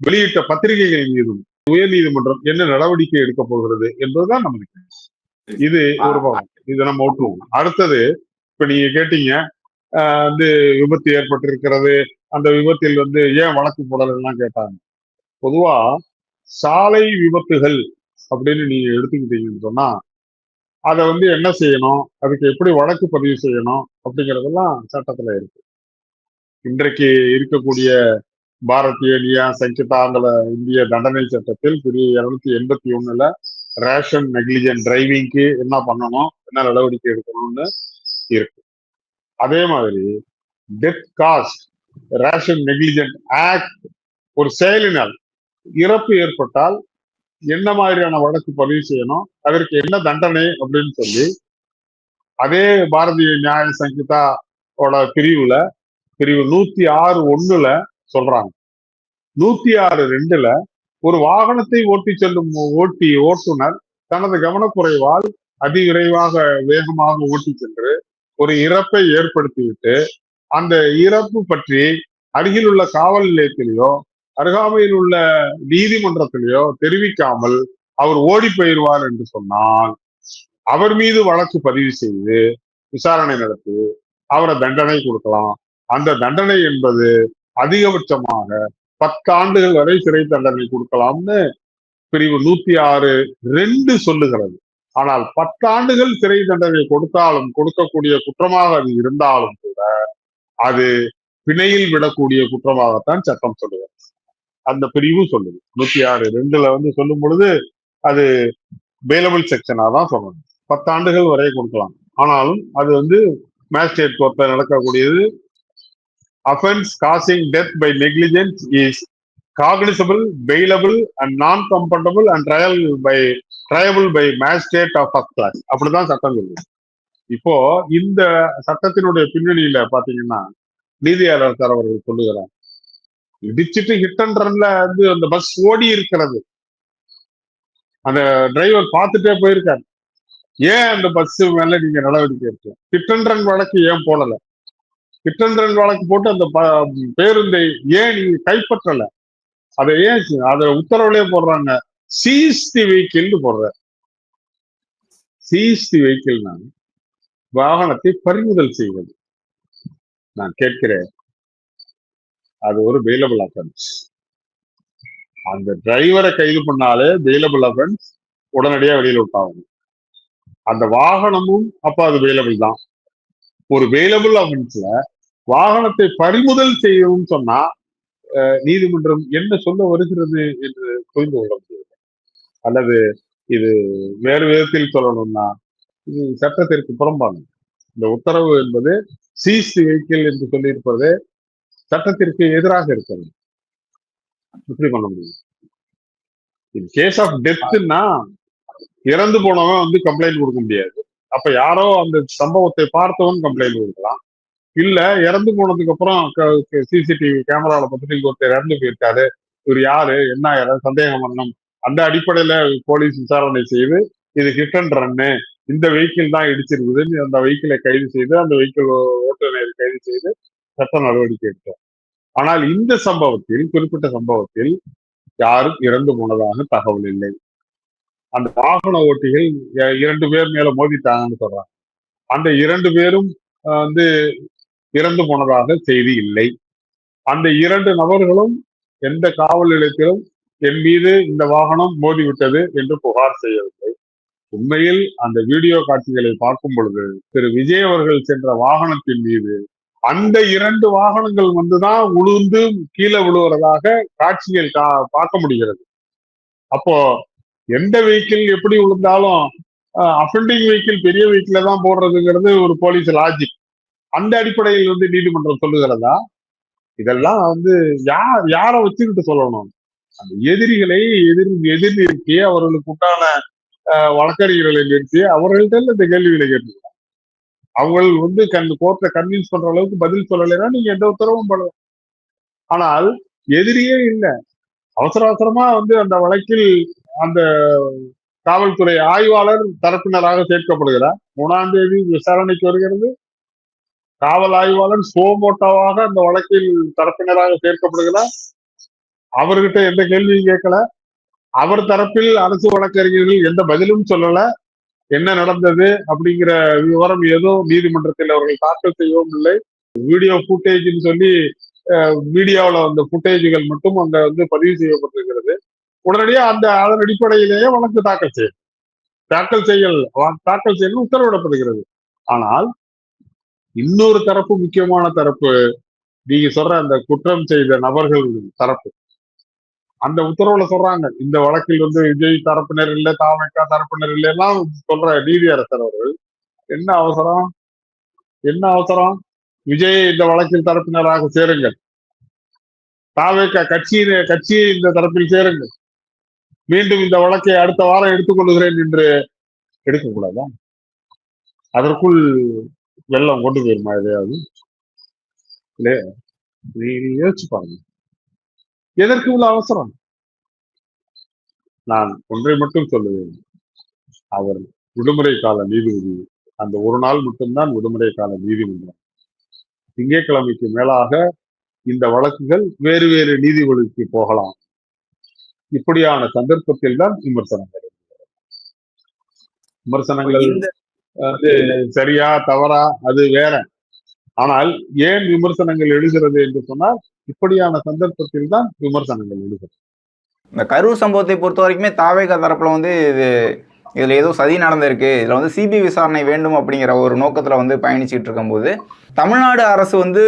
வெளியிட்ட பத்திரிகைகள் மீதும் உயர் நீதிமன்றம் என்ன நடவடிக்கை எடுக்க போகிறது என்பதுதான் நமக்கு. இது ஒரு பக்கம், இதை நம்ம விட்டுருவோம். அடுத்தது, இப்ப நீங்க கேட்டீங்க, விபத்து ஏற்பட்டிருக்கிறது, அந்த விபத்தில் ஏன் வழக்கு போடலாம் கேட்டாங்க. பொதுவா சாலை விபத்துகள் அப்படின்னு நீங்க எடுத்துக்கிட்டீங்கன்னு சொன்னா, அதை என்ன செய்யணும், அதுக்கு எப்படி வழக்கு பதிவு செய்யணும் அப்படிங்கறதெல்லாம் சட்டத்துல இருக்கு. இன்றைக்கு இருக்கக்கூடிய பாரதிய நியாய சங்கிதாங்கிற இந்திய தண்டனை சட்டத்தில் பிரிவு 281 ரேஷன் நெக்லிஜென்ட் டிரைவிங்க்கு என்ன பண்ணணும், என்ன நடவடிக்கை எடுக்கணும்னு இருக்கு. அதே மாதிரி death cost ration negligent act, ஒரு செயலினால் இறப்பு ஏற்பட்டால் என்ன மாதிரியான வழக்கு பதிவு செய்யணும், அதற்கு என்ன தண்டனை அப்படின்னு சொல்லி அதே பாரதிய நியாய சங்கிதாவோட பிரிவு 106(1) சொல்றாங்க. 106(2) ஒரு வாகனத்தை ஓட்டி செல்லும் ஓட்டுநர் தனது கவனக்குறைவால் அதிவிரைவாக வேகமாக ஓட்டி சென்று ஒரு இறப்பை ஏற்படுத்திவிட்டு அந்த இறப்பு பற்றி அருகில் உள்ள காவல் நிலையத்திலேயோ அருகாமையில் உள்ள நீதிமன்றத்திலேயோ தெரிவிக்காமல் அவர் ஓடி போயிடுவார் என்று சொன்னால், அவர் மீது வழக்கு பதிவு செய்து விசாரணை நடத்தி அவரை தண்டனை கொடுக்கலாம். அந்த தண்டனை என்பது அதிகபட்சமாக 10 ஆண்டுகள் வரை சிறை தண்டனை கொடுக்கலாம்னு பிரிவு 106(2) சொல்லுகிறது. ஆனால் 10 ஆண்டுகள் சிறை தண்டனை கொடுக்கக்கூடிய குற்றமாக அது இருந்தாலும் கூட அது பிணையில் விடக்கூடிய குற்றமாகத்தான் சட்டம் சொல்லுகிறது. அந்த பிரிவு சொல்லுது. 106(2) சொல்லும் பொழுது அது பெயிலபிள் செக்ஷனா தான் சொல்லணும். 10 ஆண்டுகள் வரை கொடுக்கலாம். ஆனாலும் அது மேஜிஸ்ட்ரேட் கோர்ட்ல நடக்கக்கூடியது. Offense causing death by negligence is cognizable, bailable and non-compatible and triable by magistrate of first class. அப்படிதான் சட்டம் சொல்லுது. இப்போ இந்த சட்டத்தினுடைய பின்னணியில பாத்தீங்கன்னா, நீதியரசர் அவர்கள் சொல்லுகிறார், இடிச்சிட்டு ஹிட் அண்ட் ரன்ல அந்த பஸ் ஓடி இருக்கிறது, அந்த டிரைவர் பார்த்துட்டே போயிருக்காரு, ஏன் அந்த பஸ் மேல நீங்க நடவடிக்கை எடுக்க? ஹிட் அண்ட் ரன் வழக்கு ஏன் போடல? ஹிட் அண்ட் ரன் வழக்கு போட்டு அந்த பேருந்தை ஏன் நீங்க கைப்பற்றல? அதை ஏன் அத உத்தரவுலயே போடுறாங்க, சீஸ் தி வெஹிக்கிள் போடுற. சீஸ் தி வெஹிக்கிள் வாகனத்தை பறிமுதல் செய்வது. நான் கேட்கிறேன், அது ஒரு பெயிலபிள் அஃபென்ஸ். அந்த டிரைவரை கைது பண்ணாலே பெயிலபிள் அஃபென்ஸ், உடனடியா வெளியில விட்டாங்க. அந்த வாகனமும் அப்ப அது பெயிலபிள் தான். ஒரு பெயிலபிள் அஃபென்ஸ்ல வாகனத்தை பறிமுதல் செய்யணும்னு சொன்னா நீதிமன்றம் என்ன சொல்ல வருகிறது என்று புரிந்து கொள்ள முடியும். அல்லது இது வேறு விதத்தில் சொல்லணும்னா இது சட்டத்திற்கு புறம்பானது. இந்த உத்தரவு என்பது சீஸ் வெஹிக்கிள் என்று சொல்லியிருப்பது சட்டத்திற்கு எதிராக இருக்கிறது. இப்படி பண்ண முடியும். இன் கேஸ் ஆஃப் டெத்னா இறந்து போனவன் வந்து கம்ப்ளைண்ட் கொடுக்க முடியாது. அப்ப யாரோ அந்த சம்பவத்தை பார்த்தவன் கம்ப்ளைண்ட் கொடுக்கலாம். இல்ல இறந்து போனதுக்கு அப்புறம் சிசிடிவி கேமரால பார்த்துட்டு ஒருத்தர் இறந்து போயிருக்காரு, இவர் யாரு, என்ன யாராவது சந்தேகம் பண்ணணும், அந்த அடிப்படையில போலீஸ் விசாரணை செய்து இது ஹிட் அண்ட் ரன்னு, இந்த வெஹிக்கிள் தான் இடிச்சிருக்குதுன்னு அந்த வெஹிக்கிளை கைது செய்து அந்த வெஹிக்கிள் ஓட்டுநரை கைது செய்து சட்ட நடவடிக்கை எடுத்தார். ஆனால் இந்த சம்பவத்தில், குறிப்பிட்ட சம்பவத்தில் யாரும் இறந்து போனதாக தகவல் இல்லை. அந்த வாகன ஓட்டிகள் 2 பேர் மேல மோதிட்டாங்கன்னு சொல்றாங்க. அந்த 2 பேரும் வந்து இறந்து போனதாக செய்தி இல்லை. அந்த 2 நபர்களும் எந்த காவல் நிலையத்திலும் என் மீது இந்த வாகனம் மோதிவிட்டது என்று புகார் செய்யவில்லை. உண்மையில் அந்த வீடியோ காட்சிகளை பார்க்கும் பொழுது திரு விஜய் அவர்கள் சென்ற வாகனத்தின் மீது அந்த 2 வாகனங்கள் வந்துதான் உளுந்து கீழே விழுவுறதாக காட்சிகள் பார்க்க முடிகிறது. அப்போ எந்த வெஹிக்கிள் எப்படி விழுந்தாலும் அஃபெண்டிங் வெஹிக்கிள் பெரிய வெஹிக்கிள தான் போடுறதுங்கிறது ஒரு போலீஸ் லாஜிக். அந்த அடிப்படையில் வந்து நீதிமன்றம் சொல்லுகிறதா? இதெல்லாம் வந்து யாரை வச்சுக்கிட்டு சொல்லணும்? அந்த எதிரிகளை எதிர் நிறுத்தி அவர்களுக்கு உண்டான வழக்கறிஞர்களை நிறுத்தி அவர்கள்ட்ட இந்த கேள்விகளை கேட்டுருக்கோம். அவங்க வந்து கோர்ட்டை கன்வின்ஸ் பண்ற அளவுக்கு பதில் சொல்லலைன்னா நீங்க எந்த உத்தரவும் பண்ணலாம். ஆனால் எதிரியே இல்லை. அவசர அவசரமா வந்து அந்த வழக்கில் அந்த காவல்துறை ஆய்வாளர் தரப்பினராக சேர்க்கப்படுகிறார். 3ஆம் தேதி விசாரணைக்கு வருகிறது. காவல் ஆய்வாளர் சோமோட்டோவாக அந்த வழக்கில் தரப்பினராக சேர்க்கப்படுகிறார். அவர்கிட்ட எந்த கேள்வியும் கேட்கல. அவர் தரப்பில் அரசு வழக்கறிஞர்கள் எந்த பதிலும் சொல்லல. என்ன நடந்தது அப்படிங்கிற விவரம் ஏதோ நீதிமன்றத்தில் அவர்கள் தாக்கல் செய்யவும் இல்லை. வீடியோ ஃபுட்டேஜ்னு சொல்லி மீடியாவில் வந்த ஃபுட்டேஜ்கள் மட்டும் அங்க வந்து பதிவு செய்யப்பட்டிருக்கிறது. உடனடியாக அதன் அடிப்படையிலேயே வழக்கு தாக்கல் செய்யணும் உத்தரவிடப்படுகிறது. ஆனால் இன்னொரு தரப்பு, முக்கியமான தரப்பு, நீங்க சொல்ற அந்த குற்றம் செய்த நபர்கள் தரப்பு, அந்த உத்தரவுல சொல்றாங்க இந்த வழக்கில் வந்து விஜய் தரப்பினர் இல்லை, தாமக தரப்பினர் இல்லை எல்லாம் சொல்ற நீதியரசர் அவர்கள் என்ன அவசரம் விஜய் இந்த வழக்கில் தரப்பினராக சேருங்கள், தாவேக கட்சியை இந்த தரப்பில் சேருங்கள், மீண்டும் இந்த வழக்கை அடுத்த வாரம் எடுத்துக்கொள்ளுகிறேன் என்று எடுக்கக்கூடாதா? அதற்குள் வெள்ளம் கொண்டு போயிருமா எதையாவது? இல்லையா? நீ யோசிச்சு பாருங்க, எதற்கு இவ்வளவு அவசரம்? நான் ஒன்றை மட்டும் சொல்லுவேன், அவர் விடுமுறை கால நீதிபதி, அந்த ஒரு நாள் மட்டும்தான் விடுமுறை கால நீதிமன்றம். திங்கட்கிழமைக்கு மேலாக இந்த வழக்குகள் வேறு வேறு நீதிபதிக்கு போகலாம். இப்படியான சந்தர்ப்பத்தில் தான் விமர்சனங்கள் வந்து சரியா தவறா அது வேற. ஆனால் ஏன் விமர்சனங்கள் எழுகிறது என்று சொன்னால் இப்படியான சந்தர்ப்பத்தில் தான் விமர்சனங்கள் எழுகிறது. இந்த கரூர் சம்பவத்தை பொறுத்த வரைக்குமே தாவேகா தரப்புல வந்து இதுல ஏதோ சதி நடந்திருக்கு, இதுல வந்து சிபிஐ விசாரணை வேண்டும் அப்படிங்கிற ஒரு நோக்கத்துல வந்து பயணிச்சுட்டு இருக்கும்போது தமிழ்நாடு அரசு வந்து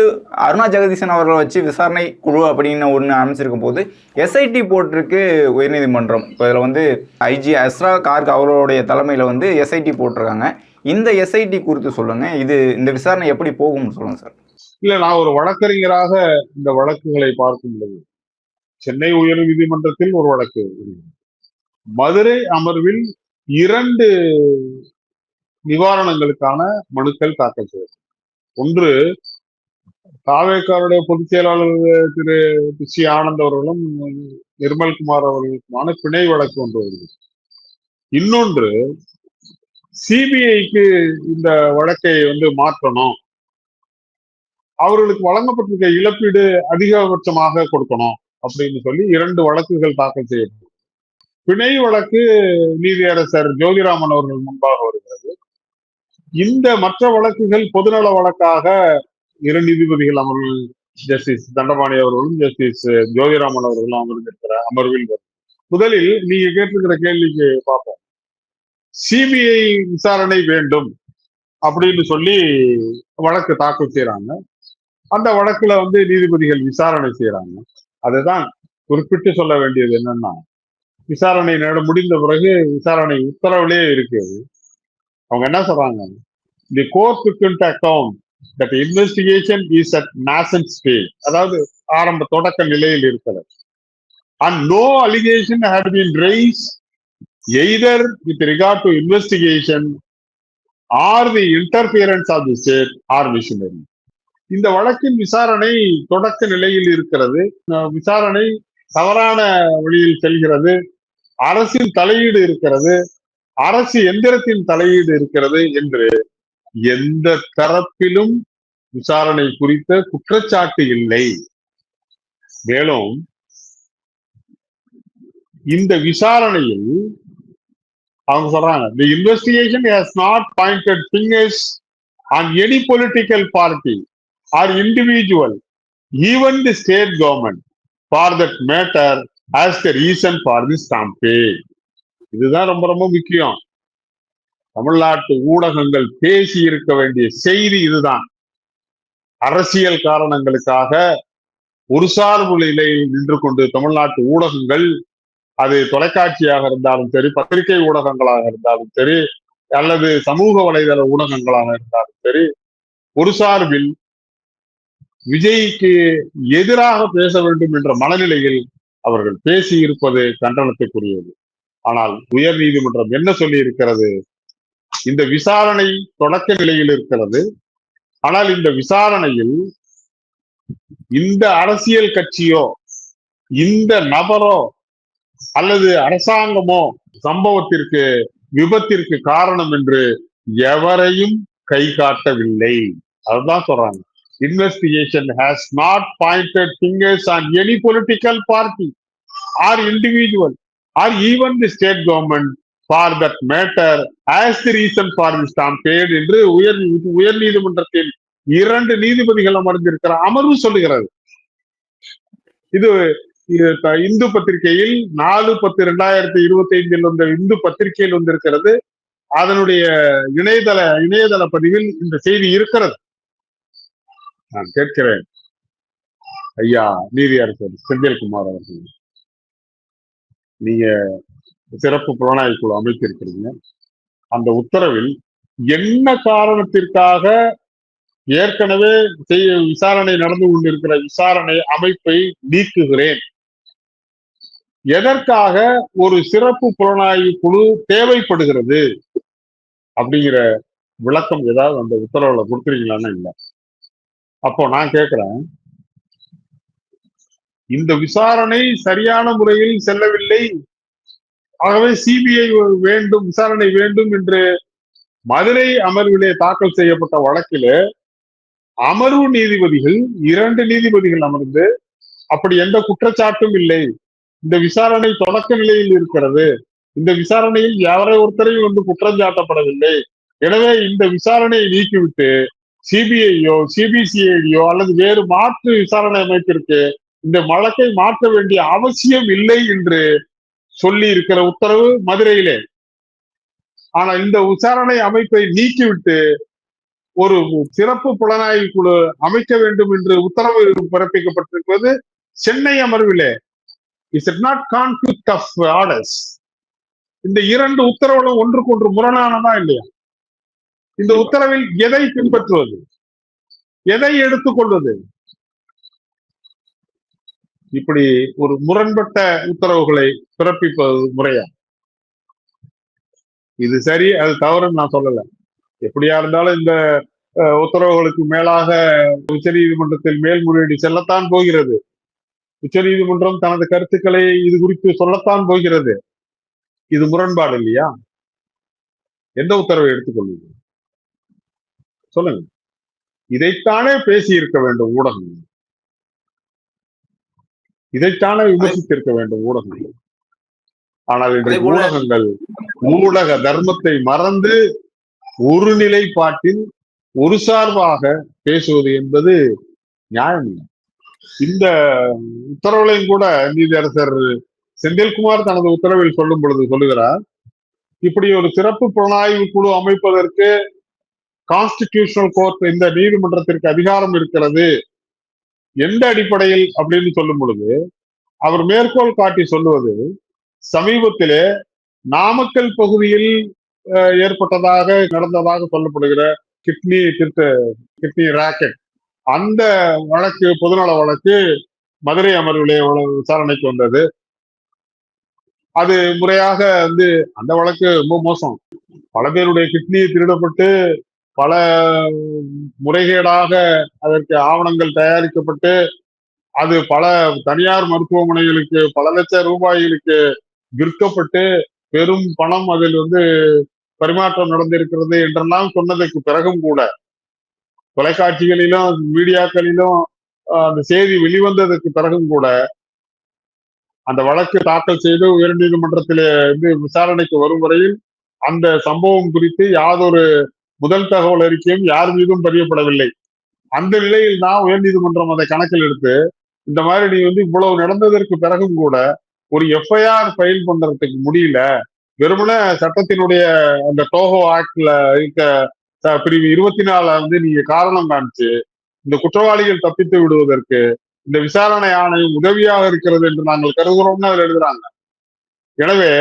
அருணா ஜெகதீசன் அவர்களை வச்சு விசாரணை குழு அப்படின்னு ஒன்று அமைச்சிருக்கும் போது எஸ்ஐடி போட்டிருக்கு உயர்நீதிமன்றம். இப்போ இதில் வந்து ஐஜி அஸ்ரா கார்க் அவர்களுடைய தலைமையில் வந்து எஸ்ஐடி போட்டிருக்காங்க. இந்த எஸ்ஐடி குறித்து சொல்லுங்க, இந்த விசாரணை எப்படி போகும்னு சொல்லுங்க சார். இல்ல, நான் ஒரு வழக்கறிஞராக இந்த வழக்குகளை பார்க்கும் பொழுது சென்னை உயர் நீதிமன்றத்தில் ஒரு வழக்கு, மதுரை அமர்வில் 2 நிவாரணங்களுக்கான மனுக்கள் தாக்கல் செய்யப்படும். ஒன்று தாவேக்காருடைய பொதுச் செயலாளர் திரு சி ஆனந்த் அவர்களும் நிர்மல்குமார் அவர்களுக்குமான பிணை வழக்கு ஒன்று வருகிறது. இன்னொன்று சிபிஐக்கு இந்த வழக்கை வந்து மாற்றணும், அவர்களுக்கு வழங்கப்பட்டிருக்க இழப்பீடு அதிகபட்சமாக கொடுக்கணும் அப்படின்னு சொல்லி 2 வழக்குகள் தாக்கல் செய்யப்படும். பிணை வழக்கு நீதியரசர் ஜோதிராமன் அவர்கள் முன்பாக வருகிறது. இந்த மற்ற வழக்குகள் பொதுநல வழக்காக 2 நீதிபதிகள் அமர்வில் ஜஸ்டிஸ் தண்டபாணி அவர்களும் ஜஸ்டிஸ் ஜோதிராமன் அவர்களும் அமர்ந்திருக்கிற அமர்வில் வரும். முதலில் நீங்க கேட்டிருக்கிற கேள்விக்கு பார்ப்போம். சிபிஐ விசாரணை வேண்டும் அப்படின்னு சொல்லி வழக்கு தாக்கல் செய்யறாங்க. அந்த வழக்குல வந்து நீதிபதிகள் விசாரணை செய்யறாங்க. அதுதான் குறிப்பிட்டு சொல்ல வேண்டியது என்னன்னா, விசாரணை முடிந்த பிறகு விசாரணை உத்தரவிலே இருக்கு. அவங்க என்ன சொல்றாங்க? The court took into account that investigation is at nascent stage, அதாவது ஆரம்ப தொடக்க நிலையில் இருக்கிறது. And no allegation had been raised either with regard to investigation or the interference of the state or missionary. இந்த வழக்கின் விசாரணை தொடக்க நிலையில் இருக்கிறது. விசாரணை தவறான வழியில் செல்கிறது. அரசின் தலையீடு இருக்கிறது. அரசு எந்திரத்தின் தலையீடு இருக்கிறது என்று எந்த தரப்பிலும் விசாரணை குறித்த குற்றச்சாட்டு இல்லை. மேலும் இந்த விசாரணையில் அவங்க சொல்றாங்க, the investigation has not pointed fingers on any political party or individual, even the state government, for that matter, as the reason for this campaign. இதுதான் ரொம்ப ரொம்ப முக்கியம். தமிழ்நாட்டு ஊடகங்கள் பேசி இருக்க வேண்டிய செய்தி இதுதான். அரசியல் காரணங்களுக்காக ஒரு சார்பு நிலையில் நின்று கொண்டு தமிழ்நாட்டு ஊடகங்கள், அது தொலைக்காட்சியாக இருந்தாலும் சரி, பத்திரிகை ஊடகங்களாக இருந்தாலும் சரி, அல்லது சமூக வலைதள ஊடகங்களாக இருந்தாலும் சரி, ஒரு சார்பில் விஜய்க்கு எதிராக பேச வேண்டும் என்ற மனநிலையில் அவர்கள் பேசி இருப்பது கண்டனத்துக்குரியது. ஆனால் உயர் நீதிமன்றம் என்ன சொல்லி இருக்கிறது? இந்த விசாரணை தொடக்க நிலையில் இருக்கிறது. ஆனால் இந்த விசாரணையில் இந்த அரசியல் கட்சியோ, இந்த நபரோ அல்லது அரசாங்கமோ சம்பவத்திற்கு, விபத்திற்கு காரணம் என்று எவரையும் கை காட்டவில்லை. அதுதான் சொல்றாங்க. Investigation has not pointed fingers on any political party or individual or even the state government for that matter as the reason for this campaign என்று உயர் நீதிமன்றத்தில் 2 நீதிபதிகள் அமர்ந்திருக்கிற அமர்வு சொல்லுகிறது. இது இந்து பத்திரிகையில் 4/10/2025 வந்த இந்து பத்திரிகையில் வந்திருக்கிறது. அதனுடைய இணையதள பதிவில் இந்த செய்தி இருக்கிறது. நான் கேட்கிறேன், ஐயா நீதியரசர் செந்தில்குமார் அவர்கள், நீங்க சிறப்பு புலனாய்வு குழு அமைத்திருக்கிறீங்க. அந்த உத்தரவில் என்ன காரணத்திற்காக ஏற்கனவே விசாரணை நடந்து கொண்டிருக்கிற விசாரணை அமைப்பை நீக்குகிறேன், எதற்காக ஒரு சிறப்பு புலனாய்வு குழு தேவைப்படுகிறது அப்படிங்கிற விளக்கம் ஏதாவது அந்த உத்தரவுல கொடுத்துருக்கீங்களான்னு இல்லை. அப்போ நான் கேட்கிறேன், இந்த விசாரணை சரியான முறையில் செல்லவில்லை, ஆகவே சிபிஐ வேண்டும், விசாரணை வேண்டும் என்று மதுரை அமர்விலே தாக்கல் செய்யப்பட்ட வழக்கிலே அமர்வு நீதிபதிகள் 2 நீதிபதிகள் அமர்ந்து அப்படி எந்த குற்றச்சாட்டும் இல்லை, இந்த விசாரணை தொடக்க நிலையில் இருக்கிறது, இந்த விசாரணையில் யாரை ஒருத்தரையும் வந்து குற்றம் சாட்டப்படவில்லை, எனவே இந்த விசாரணையை நீக்கிவிட்டு சிபிஐயோ சிபிசிஐடியோ அல்லது வேறு மாற்று விசாரணை அமைப்பிற்கு இந்த வழக்கை மாற்ற வேண்டிய அவசியம் இல்லை என்று சொல்லி இருக்கிற உத்தரவு மதுரையிலே. ஆனா இந்த விசாரணை அமைப்பை நீக்கிவிட்டு ஒரு சிறப்பு புலனாய்வு குழு அமைக்க வேண்டும் என்று உத்தரவு பிறப்பிக்கப்பட்டிருப்பது சென்னை அமர்விலே. Is it not conflict of orders? இந்த 2 உத்தரவுகளும் ஒன்றுக்கொன்று முரணானதா இல்லையா? இந்த உத்தரவில் எதை பின்பற்றுவது, எதை எடுத்துக்கொள்வது? இப்படி ஒரு முரண்பட்ட உத்தரவுகளை பிறப்பிப்பது முறையா? இது சரி, அது தவறுன்னு நான் சொல்லல. எப்படியா இருந்தாலும் இந்த உத்தரவுகளுக்கு மேலாக உச்சநீதிமன்றத்தில் மேல்முறையீடு செல்லத்தான் போகிறது. உச்சநீதிமன்றம் தனது கருத்துக்களை இது குறித்து சொல்லத்தான் போகிறது. இது முரண்பாடு இல்லையா? எந்த உத்தரவை எடுத்துக்கொள்வது சொல்லுங்க. இதைத்தானே பேசி இருக்க வேண்டும் ஊடகங்கள், இதைத்தானே விமர்சித்திருக்க வேண்டும் ஊடகங்கள். ஆனால் இன்றைக்கு ஊடகங்கள் ஊடக தர்மத்தை மறந்து ஒரு நிலைப்பாட்டில் ஒரு சார்பாக பேசுவது என்பது நியாயம் இல்லை. இந்த உத்தரவுகளையும் கூட நீதியரசர் செந்தில்குமார் தனது உத்தரவில் சொல்லும் பொழுது சொல்லுகிறார், இப்படி ஒரு சிறப்பு புலனாய்வு குழு அமைப்பதற்கு கான்ஸ்டிடியூஷனல் கோர்ட், இந்த நீதிமன்றத்திற்கு அதிகாரம் இருக்கிறது, எந்த அடிப்படையில் அப்படின்னு சொல்லும் பொழுது அவர் மேற்கோள் காட்டி சொல்லுவது, சமீபத்திலே நாமக்கல் பகுதியில் ஏற்பட்டதாக நடந்ததாக சொல்லப்படுகிற கிட்னி திருட்டு, கிட்னி ராக்கெட், அந்த வழக்கு, பொதுநல வழக்கு மதுரை அமர்விலே விசாரணைக்கு வந்தது. அது முறையாக வந்து அந்த வழக்கு ரொம்ப மோசம். பல பேருடைய கிட்னி திருடப்பட்டு பல முறைகேடாக அதற்கு ஆவணங்கள் தயாரிக்கப்பட்டு அது பல தனியார் மருத்துவமனைகளுக்கு பல லட்சம் ரூபாய்களுக்கு விற்கப்பட்டு பெரும் பணம் அதில் வந்து பரிமாற்றம் நடந்திருக்கிறது என்றெல்லாம் சொன்னதற்கு பிறகும் கூட, தொலைக்காட்சிகளிலும் மீடியாக்களிலும் அந்த செய்தி வெளிவந்ததற்கு பிறகும் கூட, அந்த வழக்கு தாக்கல் செய்து உயர்நீதிமன்றத்திலே வந்து விசாரணைக்கு வரும் வரையில் அந்த சம்பவம் குறித்து யாதொரு முதல் தகவல் அறிக்கையும் யார் மீதும் பதியப்படவில்லை. அந்த நிலையில் தான் உயர்நீதிமன்றம் அதை கணக்கில் எடுத்து, இந்த மாதிரி நீ வந்து இவ்வளவு நடந்ததற்கு பிறகும் கூட ஒரு எஃப்ஐஆர் ஃபைல் பண்றதுக்கு முடியல, வெறுமனே சட்டத்தினுடைய அந்த டோஹோ ஆக்ட்ல இருக்க பிரிவு 24 வந்து நீங்க காரணம் காமிச்சு இந்த குற்றவாளிகள் தப்பித்து விடுவதற்கு இந்த விசாரணை ஆணையம் உதவியாக இருக்கிறது என்று நாங்கள் கருதுகிறோம்னு அதில் எழுதுறாங்க. எனவே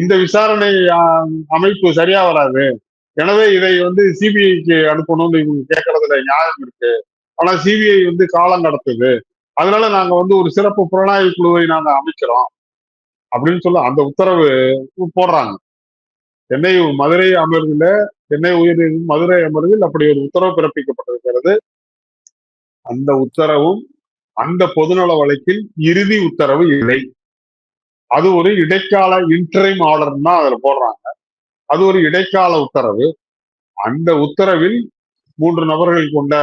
இந்த விசாரணை அமைப்பு சரியா வராது. எனவே இதை வந்து சிபிஐக்கு அனுப்பணும்னு இவங்க கேட்கறதுல நியாயம் இருக்கு. ஆனா சிபிஐ வந்து காலம் கடத்துது. அதனால நாங்க வந்து ஒரு சிறப்பு புலனாய்வு குழுவை நாங்க அமைக்கிறோம் அப்படின்னு சொல்ல அந்த உத்தரவு போடுறாங்க. சென்னை மதுரை அமர்வில், சென்னை உயர்நீதிமன்ற மதுரை அமர்வில் அப்படி ஒரு உத்தரவு பிறப்பிக்கப்பட்டிருக்கிறது. அந்த உத்தரவும் அந்த பொதுநல வழக்கில் இறுதி உத்தரவு இல்லை. அது ஒரு இடைக்கால இன்டரிம் ஆர்டர் தான் அதுல போடுறாங்க. அது ஒரு இடைக்கால உத்தரவு. அந்த உத்தரவில் 3 நபர்கள் கொண்ட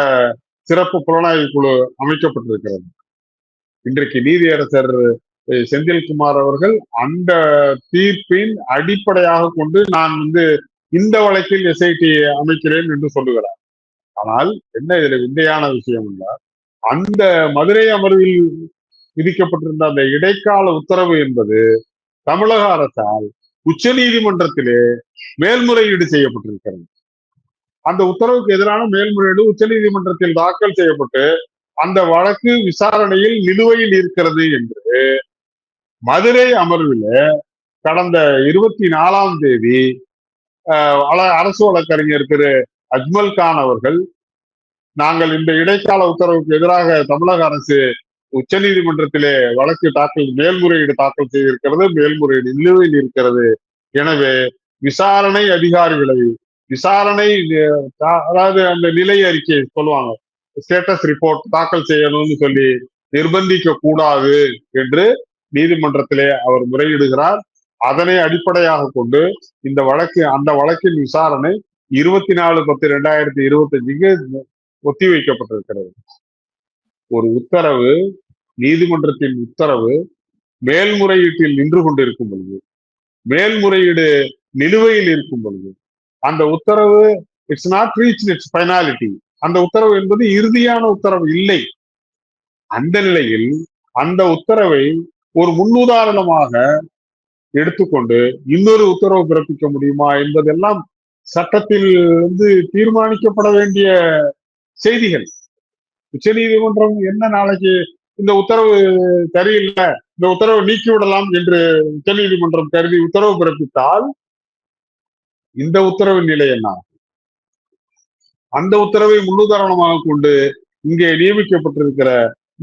சிறப்பு புலனாய்வு குழு அமைக்கப்பட்டிருக்கிறது. இன்றைக்கு நீதியரசர் செந்தில்குமார் அவர்கள் அந்த தீர்ப்பின் அடிப்படையாக கொண்டு நான் வந்து இந்த வழக்கில் எஸ்ஐடி அமைக்கிறேன் என்று சொல்லுகிறார். ஆனால் என்ன இதுல விந்தையான விஷயம் என்றால், அந்த மதுரை அமர்வில் விதிக்கப்பட்டிருந்த அந்த இடைக்கால உத்தரவு என்பது தமிழக அரசால் உச்ச நீதிமன்றத்திலே மேல்முறையீடு செய்யப்பட்டிருக்கிறது. அந்த உத்தரவுக்கு எதிரான மேல்முறையீடு உச்ச நீதிமன்றத்தில் தாக்கல் செய்யப்பட்டு அந்த வழக்கு விசாரணையில் நிலுவையில் இருக்கிறது என்று மதுரை அமர்வில் கடந்த 24ஆம் தேதி அரசு வழக்கறிஞர் திரு அஜ்மல் கான் அவர்கள், நாங்கள் இந்த இடைக்கால உத்தரவுக்கு எதிராக தமிழக அரசு உச்ச நீதிமன்றத்திலே வழக்கு மேல்முறையீடு தாக்கல் செய்திருக்கிறது, மேல்முறையீடு நிலுவையில் இருக்கிறது. எனவே விசாரணை அதிகாரிகளை விசாரணை, அதாவது அந்த நிலை அறிக்கை சொல்லுவாங்க, ஸ்டேட்டஸ் ரிப்போர்ட் தாக்கல் செய்யணும்னு சொல்லி நிர்பந்திக்க கூடாது என்று நீதிமன்றத்திலே அவர் முறையிடுகிறார். அதனை அடிப்படையாக கொண்டு இந்த வழக்கு, அந்த வழக்கின் விசாரணை 24/10/2025 ஒத்தி வைக்கப்பட்டிருக்கிறது. ஒரு உத்தரவு, நீதிமன்றத்தின் உத்தரவு மேல்முறையீட்டில் நின்று கொண்டிருக்கும் பொழுது, மேல்முறையீடு நிலுவையில் இருக்கும் பொழுது, அந்த உத்தரவு it's not reach it's finality, அந்த உத்தரவு என்பது இறுதியான உத்தரவு இல்லை. அந்த நிலையில் அந்த உத்தரவை ஒரு முன்னுதாரணமாக எடுத்துக்கொண்டு இன்னொரு உத்தரவு பிறப்பிக்க முடியுமா என்பதெல்லாம் சட்டத்தில் வந்து தீர்மானிக்கப்பட வேண்டிய செய்திகள். உச்ச நீதிமன்றம் என்ன நாளைக்கு இந்த உத்தரவு சரியில்லை, இந்த உத்தரவை நீக்கிவிடலாம் என்று உச்ச நீதிமன்றம் கருதி உத்தரவு பிறப்பித்தால் இந்த உத்தரவின் நிலை என்ன? அந்த உத்தரவை முன்னுதாரணமாக கொண்டு இங்கே நியமிக்கப்பட்டிருக்கிற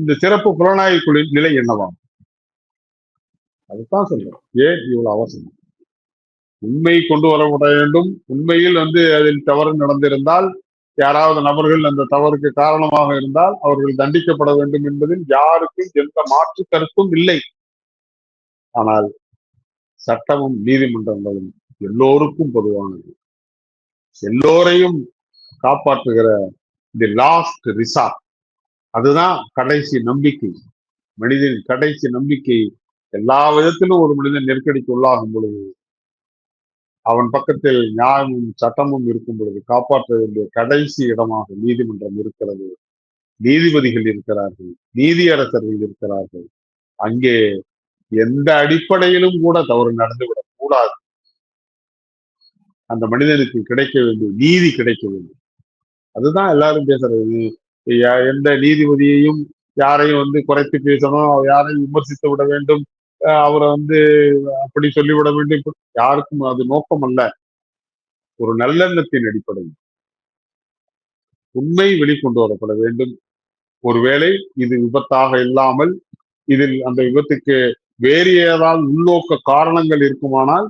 இந்த சிறப்பு புலனாய்வு குழுவின் நிலை என்னவாம்? அதுதான் சொல்றோம். ஏன் இவ்வளவு அவசரம்? உண்மை கொண்டு வரப்பட வேண்டும். உண்மையில் வந்து அதில் தவறு நடந்திருந்தால், யாராவது நபர்கள் அந்த தவறுக்கு காரணமாக இருந்தால் அவர்கள் தண்டிக்கப்பட வேண்டும் என்பதில் யாருக்கும் எந்த மாற்று கருத்தும் இல்லை. ஆனால் சட்டமும் நீதிமன்றங்களும் எல்லோருக்கும் பொதுவானது, எல்லோரையும் காப்பாற்றுகிற தி லாஸ்ட் ரிசார்ட். அதுதான் கடைசி நம்பிக்கை, மனிதனின் கடைசி நம்பிக்கை. எல்லா விதத்திலும் ஒரு மனிதன் நெருக்கடிக்கு உள்ளாகும் பொழுது அவன் பக்கத்தில் நியாயமும் சட்டமும் இருக்கும் பொழுது காப்பாற்ற வேண்டிய கடைசி இடமாக நீதிமன்றம் இருக்கிறது. நீதிபதிகள் இருக்கிறார்கள், நீதியரசர்கள் இருக்கிறார்கள். அங்கே எந்த அடிப்படையிலும் கூட தவறு நடந்துவிடக் கூடாது. அந்த மனிதனுக்கு கிடைக்க வேண்டிய நீதி கிடைக்க வேண்டும். அதுதான் எல்லாரும் பேசுறது. எந்த நீதிபதியையும் யாரையும் வந்து குறைத்து பேசணும், யாரையும் விமர்சித்து விட வேண்டும், அவரை வந்து அப்படி சொல்லிவிட வேண்டும், யாருக்கும் அது நோக்கம் அல்ல. ஒரு நல்லெண்ணத்தின் அடிப்படையில் உண்மை வெளிக்கொண்டு வரப்பட வேண்டும். ஒருவேளை இது விபத்தாக இல்லாமல் இதில் அந்த விபத்துக்கு வேறு ஏதாவது உள்நோக்க காரணங்கள் இருக்குமானால்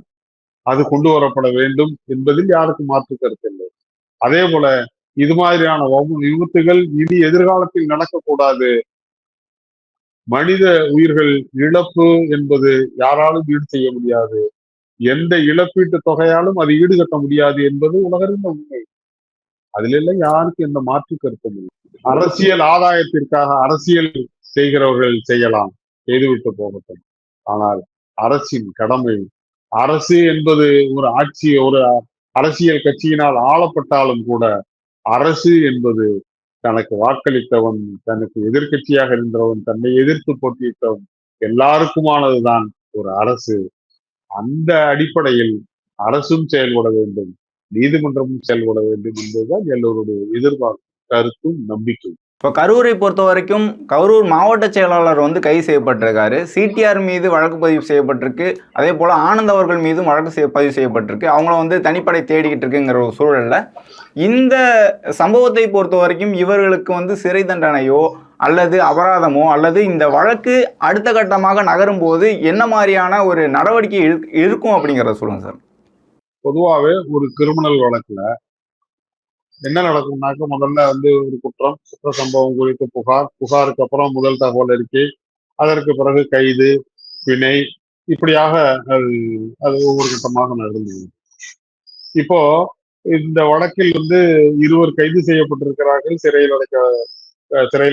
அது கொண்டு வரப்பட வேண்டும் என்பதில் யாருக்கும் மாற்று கருத்து இல்லை. அதே போல இது மாதிரியான விபத்துகள் இனி எதிர்காலத்தில் நடக்கக்கூடாது. மனித உயிர்கள் இழப்பு என்பது யாராலும் ஈடு செய்ய முடியாது. எந்த இழப்பீட்டு தொகையாலும் அது ஈடுகட்ட முடியாது என்பது உலகறிந்த உண்மை. அதிலெல்லாம் யாருக்கும் எந்த மாற்று கருத்தும் இல்லை. அரசியல் ஆதாயத்திற்காக அரசியல் செய்கிறவர்கள் செய்யலாம், செய்துவிட்டு போகட்டும். ஆனால் அரசின் கடமை, அரசு என்பது ஒரு ஆட்சி, ஒரு அரசியல் கட்சியினால் ஆளப்பட்டாலும் கூட அரசு என்பது தனக்கு வாக்களித்தவன், தனக்கு எதிர்க்கட்சியாக இருந்தவன், தன்னை எதிர்த்து போட்டியிட்டவன் எல்லாருக்குமானதுதான் ஒரு அரசு. அந்த அடிப்படையில் அரசும் செயல்பட வேண்டும், நீதிமன்றமும் செயல்பட வேண்டும் என்பதுதான் எல்லோருடைய எதிர்பார்ப்பு, கருத்தும் நம்பிக்கை. இப்போ கரூரை பொறுத்த வரைக்கும் கரூர் மாவட்ட செயலாளர் வந்து கைது செய்யப்பட்டிருக்காரு. சிடிஆர் மீது வழக்கு பதிவு செய்யப்பட்டிருக்கு. அதே போல் ஆனந்த் அவர்கள் மீதும் வழக்கு பதிவு செய்யப்பட்டிருக்கு. அவங்கள வந்து தனிப்படை தேடிக்கிட்டு இருக்குங்கிற ஒரு சூழலில் இந்த சம்பவத்தை பொறுத்த வரைக்கும் இவர்களுக்கு வந்து சிறை தண்டனையோ அல்லது அபராதமோ அல்லது இந்த வழக்கு அடுத்த கட்டமாக நகரும் போது என்ன மாதிரியான ஒரு நடவடிக்கை இருக்கும் அப்படிங்கிறத சொல்லுங்க சார். பொதுவாகவே ஒரு கிரிமினல் வழக்குல என்ன நடக்கும்னாக்க, முதல்ல வந்து ஒரு குற்ற சம்பவம் குறித்து புகாருக்கு அப்புறம் முதல் தகவல் அறிக்கை, அதற்கு பிறகு கைது, பிணை, இப்படியாக அது ஒவ்வொரு கட்டமாக நடந்தது. இப்போ இந்த வழக்கில் வந்து இருவர் கைது செய்யப்பட்டிருக்கிறார்கள், சிறையில்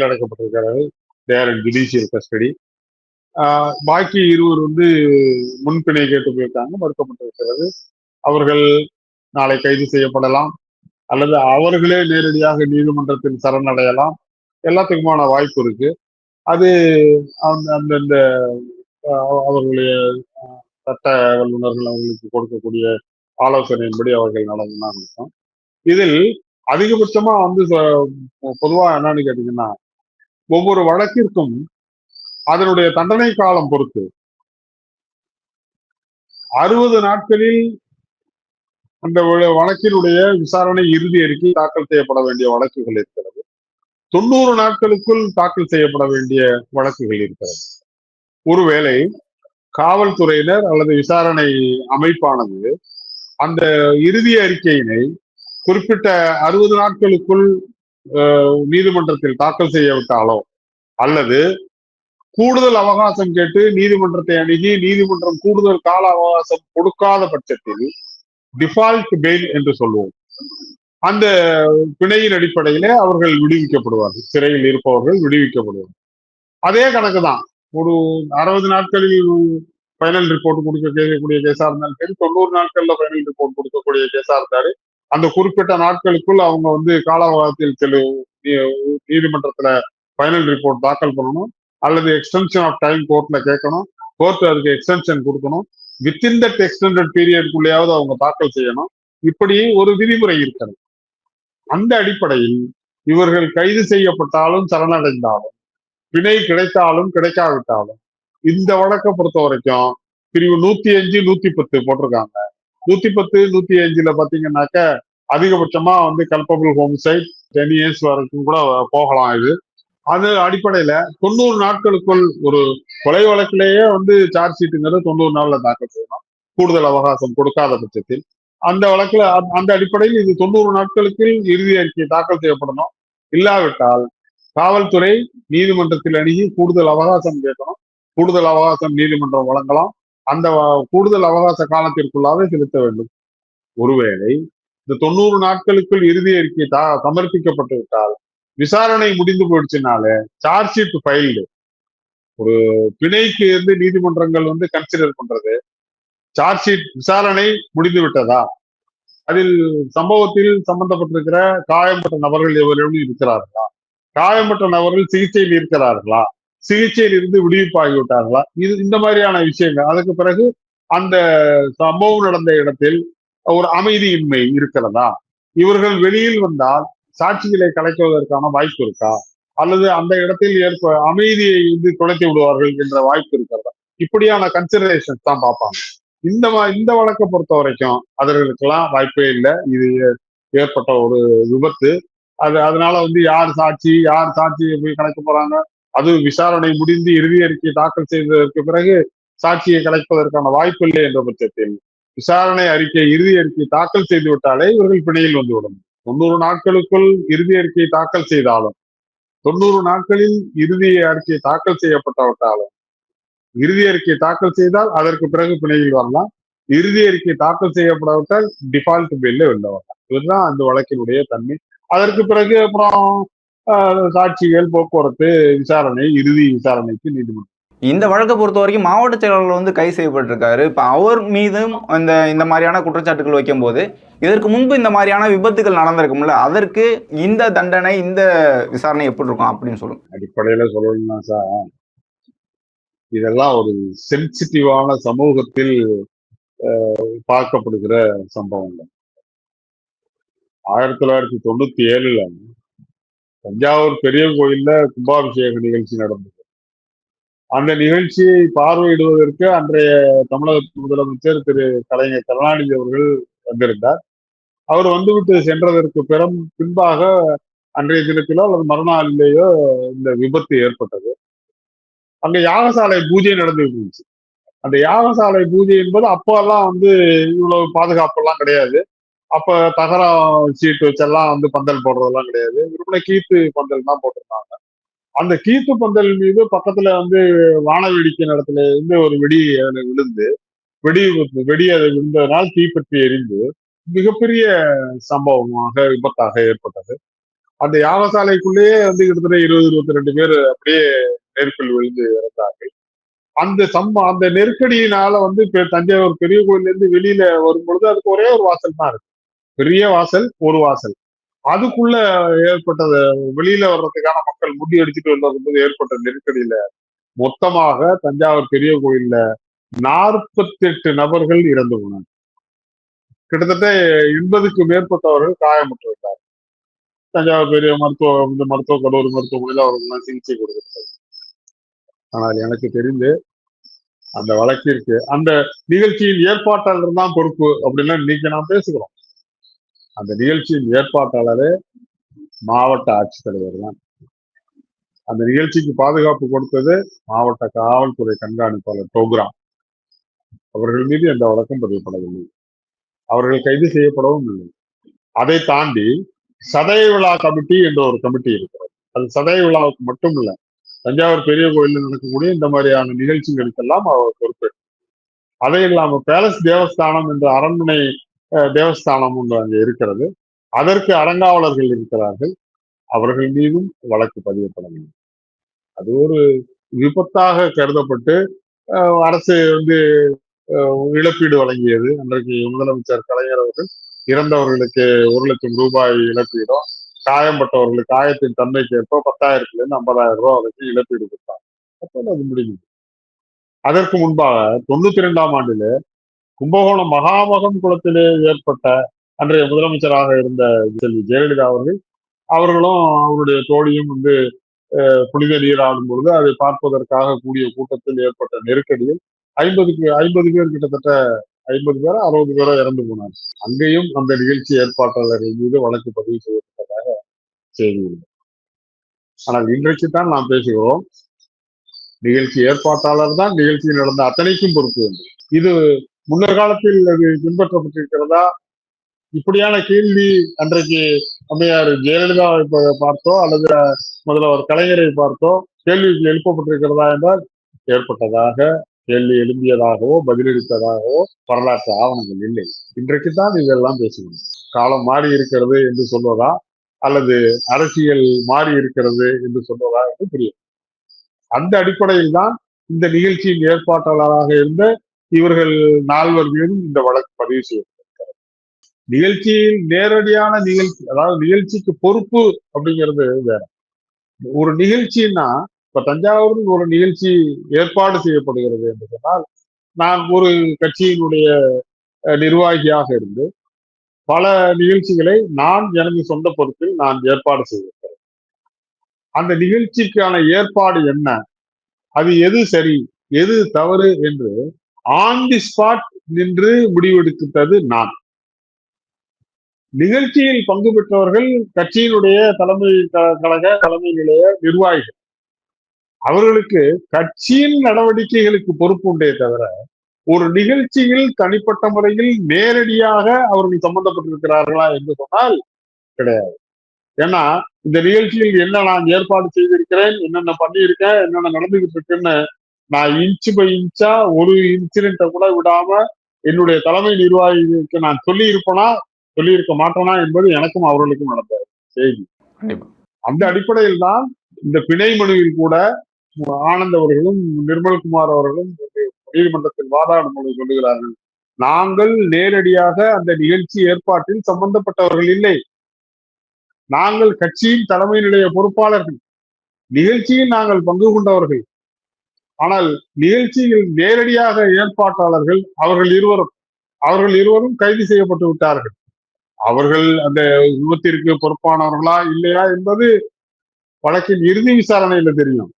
அடைக்கப்பட்டிருக்கிறார்கள், தேர் இன் ஜுடிஷியல் கஸ்டடி. பாக்கி இருவர் வந்து முன்பிணை கேட்டு போயிருக்காங்க, மறுக்கப்பட்டிருக்கிறது. அவர்கள் நாளை கைது செய்யப்படலாம் அல்லது அவர்களே நேரடியாக நீதிமன்றத்தில் சரணடையலாம். எல்லாத்துக்குமான வாய்ப்பு இருக்கு. அது அந்தந்த அவர்களுடைய சட்ட வல்லுநர்கள் அவர்களுக்கு கொடுக்கக்கூடிய ஆலோசனையின்படி அவர்கள் நடந்ததுதான். இதில் அதிகபட்சமா வந்து பொதுவா என்னன்னு கேட்டீங்கன்னா, ஒவ்வொரு வழக்கிற்கும் அதனுடைய தண்டனை காலம் பொறுத்து 60 நாட்களில் அந்த வழக்கினுடைய விசாரணை இறுதி அறிக்கை தாக்கல் செய்யப்பட வேண்டிய வழக்குகள் இருக்கிறது. 90 நாட்களுக்குள் தாக்கல் செய்யப்பட வேண்டிய வழக்குகள் இருக்கிறது. ஒருவேளை காவல்துறையினர் அல்லது விசாரணை அமைப்பானது அந்த இறுதி அறிக்கையினை குறிப்பிட்ட 60 நாட்களுக்குள் நீதிமன்றத்தில் தாக்கல் செய்யவிட்டாலோ அல்லது கூடுதல் அவகாசம் கேட்டு நீதிமன்றத்தை அணுகி நீதிமன்றம் கூடுதல் கால அவகாசம் கொடுக்காத பட்சத்தில் டிஃபால்ட் பெயில் என்று சொல்லுவோம், அந்த பிணையின் அடிப்படையிலே அவர்கள் விடுவிக்கப்படுவார்கள், சிறையில் இருப்பவர்கள் விடுவிக்கப்படுவார்கள். அதே கணக்கு தான். ஒரு 60 நாட்களில் ஃபைனல் ரிப்போர்ட் கொடுக்கக்கூடிய கேஸா இருந்தாலும் சரி, 90 நாட்கள்ல ஃபைனல் ரிப்போர்ட் கொடுக்கக்கூடிய கேஸா இருந்தாலும் அந்த குறிப்பிட்ட நாட்களுக்குள் அவங்க வந்து கால அவகாசத்தில் நீதிமன்றத்துல ஃபைனல் ரிப்போர்ட் தாக்கல் பண்ணணும் அல்லது எக்ஸ்டென்ஷன் ஆஃப் டைம் கோர்ட்ல கேட்கணும், கோர்ட் அதுக்கு எக்ஸ்டென்ஷன் கொடுக்கணும், வித்தின் தட் எக்ஸ்டெண்டட் பீரியடுக்குள்ளேயாவது அவங்க தாக்கல் செய்யணும். இப்படி ஒரு விதிமுறை இருக்கிறது. அந்த அடிப்படையில் இவர்கள் கைது செய்யப்பட்டாலும் சரணடைந்தாலும் பிணை கிடைத்தாலும் கிடைக்காவிட்டாலும் இந்த வழக்கை பொறுத்த வரைக்கும் பிரிவு 105, 110 போட்டிருக்காங்க. 110, 105ல பாத்தீங்கன்னாக்க அதிகபட்சமா வந்து கல்பபிள் ஹோமிசைட் 10 years வரைக்கும் கூட போகலாம். இது அது அடிப்படையில 90 நாட்களுக்குள் ஒரு கொலை வழக்கிலேயே வந்து சார்ஜ் ஷீட்டுங்கிறது 90 நாள்ல தாக்கல் செய்யணும், கூடுதல் அவகாசம் கொடுக்காத பட்சத்தில். அந்த வழக்குல அந்த அடிப்படையில் இது 90 நாட்களுக்கு இறுதி அறிக்கை தாக்கல் செய்யப்படணும். இல்லாவிட்டால் காவல்துறை நீதிமன்றத்தில் அணுகி கூடுதல் அவகாசம் கேட்கணும், கூடுதல் அவகாசம் நீதிமன்றம் வழங்கலாம், அந்த கூடுதல் அவகாச காலத்திற்குள்ளாக செலுத்த வேண்டும். ஒருவேளை இந்த 90 நாட்களுக்குள் இறுதி அறிக்கை சமர்ப்பிக்கப்பட்டு விட்டால் விசாரணை முடிந்து போயிடுச்சுனாலே சார்ஜ் ஷீட் ஃபைல்டு, ஒரு பிணைக்கு இருந்து நீதிமன்றங்கள் வந்து கன்சிடர் பண்றது சார்ஜ் ஷீட் விசாரணை முடிந்து விட்டதா, அதில் சம்பவத்தில் சம்பந்தப்பட்டிருக்கிற காயம்பட்ட நபர்கள் எவரும் இருக்கிறார்களா, காயம்பட்ட நபர்கள் சிகிச்சையில் இருக்கிறார்களா, சிகிச்சையில் இருந்து விடுவிப்பாகிவிட்டார்களா, இது இந்த மாதிரியான விஷயங்கள். அதுக்கு பிறகு அந்த சம்பவம் நடந்த இடத்தில் ஒரு அமைதியின்மை இருக்கிறதா, இவர்கள் வெளியில் வந்தால் சாட்சிகளை கலைக்குவதற்கான வாய்ப்பு இருக்கா, அல்லது அந்த இடத்தில் அமைதியை தொலைத்து விடுவார்கள் என்ற வாய்ப்பு இருக்கிறதா, இப்படியான கன்சிடரேஷன் தான் பார்ப்பாங்க. இந்த வழக்கை பொறுத்த வரைக்கும் அதற்கெல்லாம் வாய்ப்பே இல்லை. இது ஏற்பட்ட ஒரு விபத்து. அதனால யார் சாட்சியை போய் கலைக்க போறாங்க, அது விசாரணை முடிந்து இறுதி அறிக்கை தாக்கல் செய்ததற்கு பிறகு சாட்சியை கலைப்பதற்கான வாய்ப்பு இல்லை என்ற பட்சத்தில் விசாரணை அறிக்கை இறுதி அறிக்கை தாக்கல் செய்து விட்டாலே இவர்கள் பிணையில் வந்து விடும். 90 நாட்களுக்குள் இறுதி அறிக்கை தாக்கல் செய்தாலும், 90 நாட்களில் இறுதி அறிக்கை தாக்கல் செய்யப்பட்டவிட்டாலும், இறுதி அறிக்கை தாக்கல் செய்தால் அதற்கு பிறகு பிணையில் வரலாம். இறுதி அறிக்கை தாக்கல் செய்யப்படாவிட்டால் டிஃபால்ட் பெயில்ல வெளில வரலாம். இதுதான் அந்த வழக்கினுடைய தன்மை. அதற்கு பிறகு அப்புறம் சாட்சிகள், போக்குவரத்து, விசாரணை, இறுதி விசாரணைக்கு நீதிமன்றம். இந்த வழக்கை பொறுத்த வரைக்கும் மாவட்ட செயலாளர் வந்து கைது செய்யப்பட்டிருக்காரு. இப்ப அவர் மீதும் இந்த மாதிரியான குற்றச்சாட்டுகள் வைக்கும் போது இதற்கு முன்பு இந்த மாதிரியான விபத்துகள் நடந்திருக்கும்ல, அதற்கு இந்த தண்டனை, இந்த விசாரணை எப்படி இருக்கும் அப்படின்னு சொல்லுங்க. அடிப்படையில சொல்லணும்னா சார், இதெல்லாம் ஒரு சென்சிட்டிவான சமூகத்தில் பார்க்கப்படுகிற சம்பவங்கள். 1997 தஞ்சாவூர் பெரிய கோயில்ல கும்பாபிஷேக நிகழ்ச்சி நடந்தது. அந்த நிகழ்ச்சியை பார்வையிடுவதற்கு அன்றைய தமிழக முதலமைச்சர் திரு கலைஞர் கருணாநிதி அவர்கள் வந்திருந்தார். அவர் வந்துவிட்டு சென்றதற்கு பின்பாக அன்றைய தினத்திலோ அல்லது மறுநாளிலேயோ இந்த விபத்து ஏற்பட்டது. அங்க யாகசாலை பூஜை நடந்துட்டு இருந்துச்சு. அந்த யாகசாலை பூஜை என்பது அப்பெல்லாம் இவ்வளவு பாதுகாப்பு எல்லாம் கிடையாது. அப்ப தகரம் சீட்டு வச்செல்லாம் பந்தல் போடுறதெல்லாம் கிடையாது. வெறுமனே கீத்து பந்தல் தான் போட்டிருந்தாங்க. அந்த கீத்து பந்தல் மீது பக்கத்துல வான வேடிக்கை இடத்துல ஒரு வெடி அதுல விழுந்து வெடி அதை விழுந்ததனால் தீப்பற்றி எரிந்து மிகப்பெரிய சம்பவமாக, விபத்தாக ஏற்பட்டது. அந்த யாகசாலைக்குள்ளேயே கிட்டத்தட்ட 20-22 பேர் அப்படியே நெருப்பில் விழுந்து இறந்தார்கள். அந்த நெருக்கடியினால தஞ்சாவூர் பெரிய கோயில்ல இருந்து வெளியில வரும்பொழுது அதுக்கு ஒரே ஒரு வாசல் தான் இருக்கு. பெரிய வாசல், ஒரு வாசல். அதுக்குள்ள ஏற்பட்டது, வெளியில வர்றதுக்கான மக்கள் முடி அடிச்சுட்டு வரும்போது ஏற்பட்ட நெருக்கடியில மொத்தமாக தஞ்சாவூர் பெரிய கோயில்ல 48 நபர்கள் இறந்து போனாங்க. கிட்டத்தட்ட 80க்கும் மேற்பட்டவர்கள் காயமுற்றிருந்தார். தஞ்சாவூர் பெரிய மருத்துவக் கல்லூரி மருத்துவமனையில் அவர்கள் சிகிச்சை கொடுக்கிறார்கள். ஆனால் எனக்கு தெரிந்து அந்த வழக்கிற்கு அந்த நிகழ்ச்சியின் ஏற்பாட்டாளர் தான் பொறுப்பு அப்படின்னு இன்னைக்கு நாம் பேசுகிறோம். அந்த நிகழ்ச்சியின் ஏற்பாட்டாளரே மாவட்ட ஆட்சித்தலைவர் தான். அந்த நிகழ்ச்சிக்கு பாதுகாப்பு கொடுத்தது மாவட்ட காவல்துறை கண்காணிப்பாளர் டோக்ராம். அவர்கள் மீது எந்த வழக்கம் பதியப்படவில்லை. அவர்கள் கைது செய்யப்படவும் இல்லை. அதை தாண்டி சதய விழா கமிட்டி என்ற ஒரு கமிட்டி இருக்கிறது. அது சதய விழாவுக்கு மட்டும் இல்லை, தஞ்சாவூர் பெரிய கோயிலில் நடக்கக்கூடிய இந்த மாதிரியான நிகழ்ச்சிகளுக்கெல்லாம் அவர் பொறுப்பேற்று. அதை இல்லாம பேலஸ் தேவஸ்தானம் என்ற அரண்மனை தேவஸ்தானம் ஒன்று அங்கே இருக்கிறது. அதற்கு அறங்காவலர்கள் இருக்கிறார்கள். அவர்கள் மீதும் வழக்கு பதியப்படவில்லை. அது ஒரு விபத்தாக கருதப்பட்டு அரசு இழப்பீடு வழங்கியது. அன்றைக்கு முதலமைச்சர் கலைஞர் அவர்கள் இறந்தவர்களுக்கு 1 லட்சம் ரூபாய் இழப்பீடும், காயம்பட்டவர்களுக்கு காயத்தின் தன்மைக்கு ஏற்ப 10,000 இருந்து 50,000 ரூபாய் வரைக்கும் இழப்பீடு கொடுத்தாங்க. அப்போ அது முடிஞ்சது. அதற்கு முன்பாக 92ஆம் ஆண்டிலே கும்பகோணம் மகாமகம் குளத்திலே ஏற்பட்ட அன்றைய முதலமைச்சராக இருந்த செல்வி ஜெயலலிதா அவர்களும் அவருடைய தோழியும் புனித நீராடும் பொழுது அதை பார்ப்பதற்காக கூடிய கூட்டத்தில் ஏற்பட்ட நெருக்கடியில் 50 பேர், கிட்டத்தட்ட 50 பேரோ 60 பேரோ இறந்து போனார். அங்கேயும் அந்த நிகழ்ச்சி ஏற்பாட்டாளர்கள் மீது வழக்கு பதிவு செய்யப்பட்டதாக செய்தி இல்லை. ஆனால் இன்றைக்கு தான் நாம் பேசுகிறோம், நிகழ்ச்சி ஏற்பாட்டாளர் தான் நிகழ்ச்சியில் நடந்த அத்தனைக்கும் பொறுப்பு என்று. இது முன்னர் காலத்தில் அது பின்பற்றப்பட்டிருக்கிறதா? இப்படியான கேள்வி அன்றைக்கு அம்மையார் ஜெயலலிதாவை பார்த்தோ அல்லது முதல்வர் கலைஞரை பார்த்தோ கேள்வி எழுப்பப்பட்டிருக்கிறதா என்றால் ஏற்பட்டதாக, கேள்வி எழுப்பியதாகவோ பதிலளித்ததாகவோ வரலாற்று ஆவணங்கள் இல்லை. இன்றைக்கு தான் இதெல்லாம் பேசுகிறோம். காலம் மாறி இருக்கிறது என்று சொல்வதா அல்லது அரசியல் மாறி இருக்கிறது என்று சொல்வதா என்று புரியும். அந்த அடிப்படையில் தான் இந்த நிகழ்ச்சியின் ஏற்பாட்டாளராக இருந்த இவர்கள் 4 மீதும் இந்த வழக்கு பதிவு செய்யப்பட்டிருக்கிறது. நிகழ்ச்சியில் நேரடியான நிகழ்ச்சி, அதாவது நிகழ்ச்சிக்கு பொறுப்பு அப்படிங்கிறது வேற. ஒரு நிகழ்ச்சின்னா, இப்ப தஞ்சாவூரில் ஒரு நிகழ்ச்சி ஏற்பாடு செய்யப்படுகிறது என்று சொன்னால், நான் ஒரு கட்சியினுடைய நிர்வாகியாக இருந்து பல நிகழ்ச்சிகளை நான் எனது சொந்த பொறுப்பில் நான் ஏற்பாடு செய்திருக்கிறேன். அந்த நிகழ்ச்சிக்கான ஏற்பாடு என்ன, அது எது சரி எது தவறு என்று ஆன் தி ஸ்பாட் நின்று முடிவெடுத்தது நான். நிகழ்ச்சியில் பங்கு பெற்றவர்கள் கட்சியினுடைய தலைமை கழக தலைமை நிலைய நிர்வாகிகள். அவர்களுக்கு கட்சியின் நடவடிக்கைகளுக்கு பொறுப்பு உண்டே தவிர ஒரு நிகழ்ச்சியில் தனிப்பட்ட முறையில் நேரடியாக அவர்கள் சம்பந்தப்பட்டிருக்கிறார்களா என்று சொன்னால் கிடையாது. ஏன்னா இந்த நிகழ்ச்சியில் என்ன நான் ஏற்பாடு செய்திருக்கிறேன், என்னென்ன பண்ணியிருக்கேன், என்னென்ன நடந்துகிட்டு இருக்குன்னு நான் இன்ச்சு பை இன்ச்சா ஒரு இன்சிடென்ட்டை கூட விடாம என்னுடைய தலைமை நிர்வாகிகளுக்கு நான் சொல்லி இருப்பேனா சொல்லி இருக்க மாட்டேனா என்பது எனக்கும் அவர்களுக்கும் நடந்த செய்தி. அந்த அடிப்படையில் தான் இந்த பிணை மனுவில் கூட ஆனந்த் அவர்களும் நிர்மல்குமார் அவர்களும் நீதிமன்றத்தில் வாதாடும் போது சொல்லுகிறார்கள், நாங்கள் நேரடியாக அந்த நிகழ்ச்சி ஏற்பாட்டில் சம்பந்தப்பட்டவர்கள் இல்லை, நாங்கள் கட்சியின் தலைமை நிலைய பொறுப்பாளர்கள், நிகழ்ச்சியில் நாங்கள் பங்கு கொண்டவர்கள், ஆனால் நிகழ்ச்சியில் நேரடியாக ஏற்பாட்டாளர்கள் அவர்கள் இருவரும் கைது செய்யப்பட்டு விட்டார்கள். அவர்கள் அந்த விபத்திற்கு பொறுப்பானவர்களா இல்லையா என்பது வழக்கின் இறுதி விசாரணையில தெரியும்.